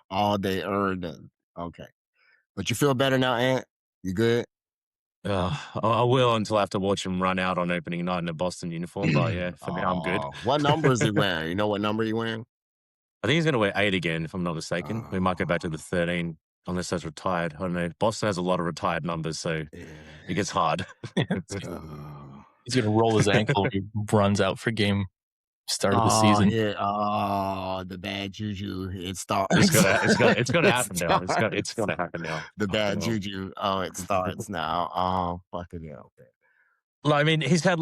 [SPEAKER 1] All day, day. Okay. But you feel better now, Ant? You good?
[SPEAKER 2] I will until I have to watch him run out on opening night in a Boston uniform. But yeah, for now, I'm good.
[SPEAKER 1] What number is he wearing? You know what number he's wearing?
[SPEAKER 2] I think he's going to wear 8 again, if I'm not mistaken. We might go back to the 13, unless that's retired. I don't know. Boston has a lot of retired numbers, so it gets hard.
[SPEAKER 3] He's going to roll his ankle when he runs out for game start of the season.
[SPEAKER 1] Yeah. The bad juju. It's gonna
[SPEAKER 2] happen now. It's gonna happen now.
[SPEAKER 1] The bad juju. Oh, it starts now. Oh, fucking hell.
[SPEAKER 2] Well, I mean, he's had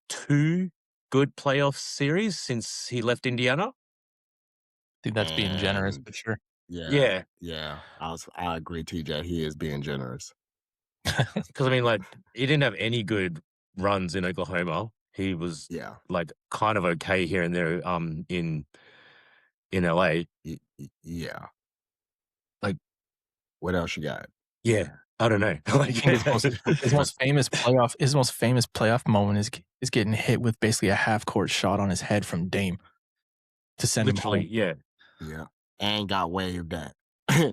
[SPEAKER 2] 2 good playoff series since he left Indiana.
[SPEAKER 3] I think that's being generous for sure.
[SPEAKER 1] Yeah. I agree, TJ. He is being generous.
[SPEAKER 2] Because I mean, he didn't have any good runs in Oklahoma. He was kind of okay here and there in LA.
[SPEAKER 1] Yeah. What else you got?
[SPEAKER 2] Yeah. I don't know.
[SPEAKER 3] His most famous playoff moment is getting hit with basically a half court shot on his head from Dame to send him home.
[SPEAKER 2] Yeah.
[SPEAKER 1] And got waved at. He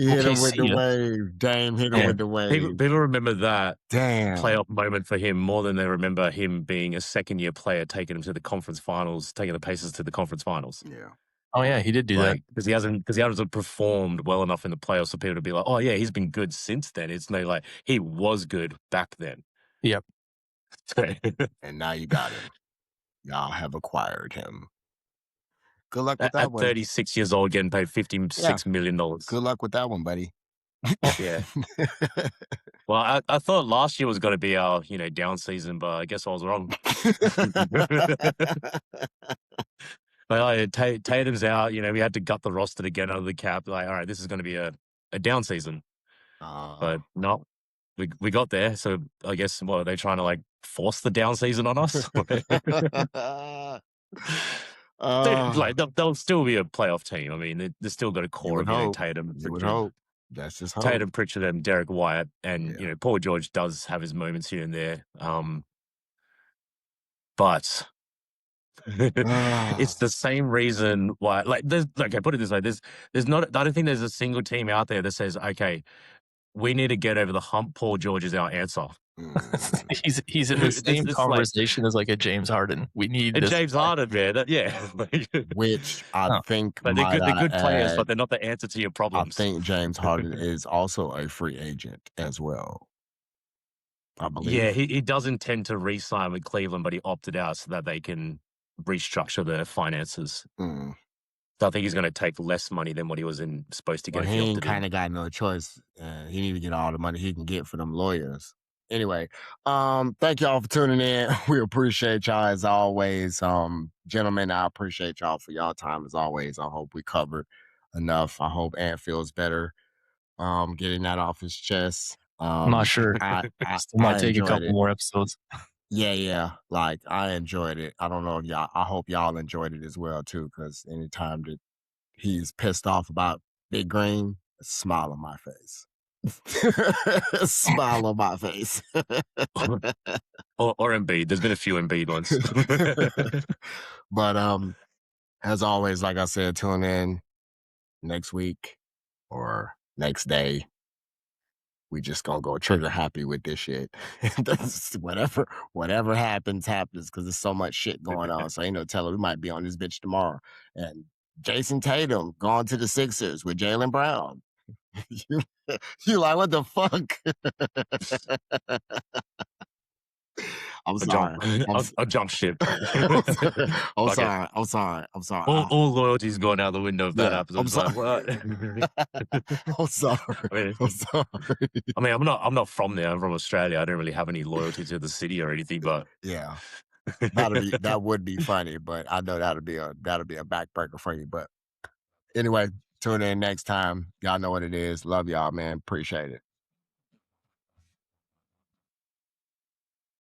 [SPEAKER 1] hit him with the wave. Dame hit him with the wave.
[SPEAKER 2] People remember that playoff moment for him more than they remember him being a second-year player taking him to the conference finals, taking the Pacers to the conference finals.
[SPEAKER 1] Yeah.
[SPEAKER 3] Oh yeah, he did do that
[SPEAKER 2] because he hasn't performed well enough in the playoffs for people to be like, oh yeah, he's been good since then. It's no he was good back then.
[SPEAKER 3] Yep.
[SPEAKER 1] And now you got him. Y'all have acquired him. Good luck with that
[SPEAKER 2] at
[SPEAKER 1] one.
[SPEAKER 2] 36 years old, getting paid $56 million.
[SPEAKER 1] Good luck with that one, buddy.
[SPEAKER 2] Yeah. Well, I thought last year was going to be our down season, but I guess I was wrong. Tatum's out. We had to gut the roster to get under the cap. All right, this is going to be a down season. But no, we got there. So I guess what are they trying to force the down season on us? They'll still be a playoff team. I mean, they're still got a core of Tatum.
[SPEAKER 1] You would hope. That's just hope.
[SPEAKER 2] Tatum, Pritchard, and Derek White, and Paul George does have his moments here and there. But it's the same reason why. Put it this way: there's not. I don't think there's a single team out there that says, "Okay, we need to get over the hump. Paul George is our answer."
[SPEAKER 3] He's in the same conversation as a James Harden. We need this
[SPEAKER 2] James Harden, man.
[SPEAKER 1] Which I think
[SPEAKER 2] they're good players, but they're not the answer to your problems.
[SPEAKER 1] I think James Harden is also a free agent as well. I believe.
[SPEAKER 2] Yeah, he does intend to re-sign with Cleveland, but he opted out so that they can restructure their finances.
[SPEAKER 1] Mm.
[SPEAKER 2] So I think he's going to take less money than what he was supposed to get
[SPEAKER 1] Well,
[SPEAKER 2] if
[SPEAKER 1] he
[SPEAKER 2] he
[SPEAKER 1] ain't
[SPEAKER 2] opted in.
[SPEAKER 1] kind of got no choice. He need to get all the money he can get for them lawyers. Anyway, thank y'all for tuning in. We appreciate y'all as always. Gentlemen, I appreciate y'all for y'all time as always. I hope we covered enough. I hope Ant feels better getting that off his chest.
[SPEAKER 3] I'm not sure. Still might
[SPEAKER 1] I
[SPEAKER 3] take a
[SPEAKER 1] enjoyed
[SPEAKER 3] couple
[SPEAKER 1] it.
[SPEAKER 3] more episodes.
[SPEAKER 1] Yeah. Like I enjoyed it. I don't know if I hope y'all enjoyed it as well too, because anytime that he's pissed off about Big Green, a smile on my face. A smile on my face.
[SPEAKER 2] Or Embiid. There's been a few Embiid ones.
[SPEAKER 1] But as always, like I said, tune in next week or next day. We just gonna go trigger happy with this shit. Whatever happens, because there's so much shit going on. So ain't no telling, we might be on this bitch tomorrow. And Jason Tatum going to the Sixers with Jalen Brown. you like, what the fuck? I'm sorry.
[SPEAKER 2] I'll jump ship.
[SPEAKER 1] I'm
[SPEAKER 2] Fuck it.
[SPEAKER 1] sorry.
[SPEAKER 2] All loyalty's gone out the window if that happens. I'm
[SPEAKER 1] I'm
[SPEAKER 2] just
[SPEAKER 1] sorry.
[SPEAKER 2] like, what?
[SPEAKER 1] I'm sorry. I'm sorry.
[SPEAKER 2] I'm not from there. I'm from Australia. I don't really have any loyalty to the city or anything, but
[SPEAKER 1] Yeah. That would be funny, but I know that'll be a backbreaker for you. But anyway, tune in next time. Y'all know what it is. Love y'all, man. Appreciate it.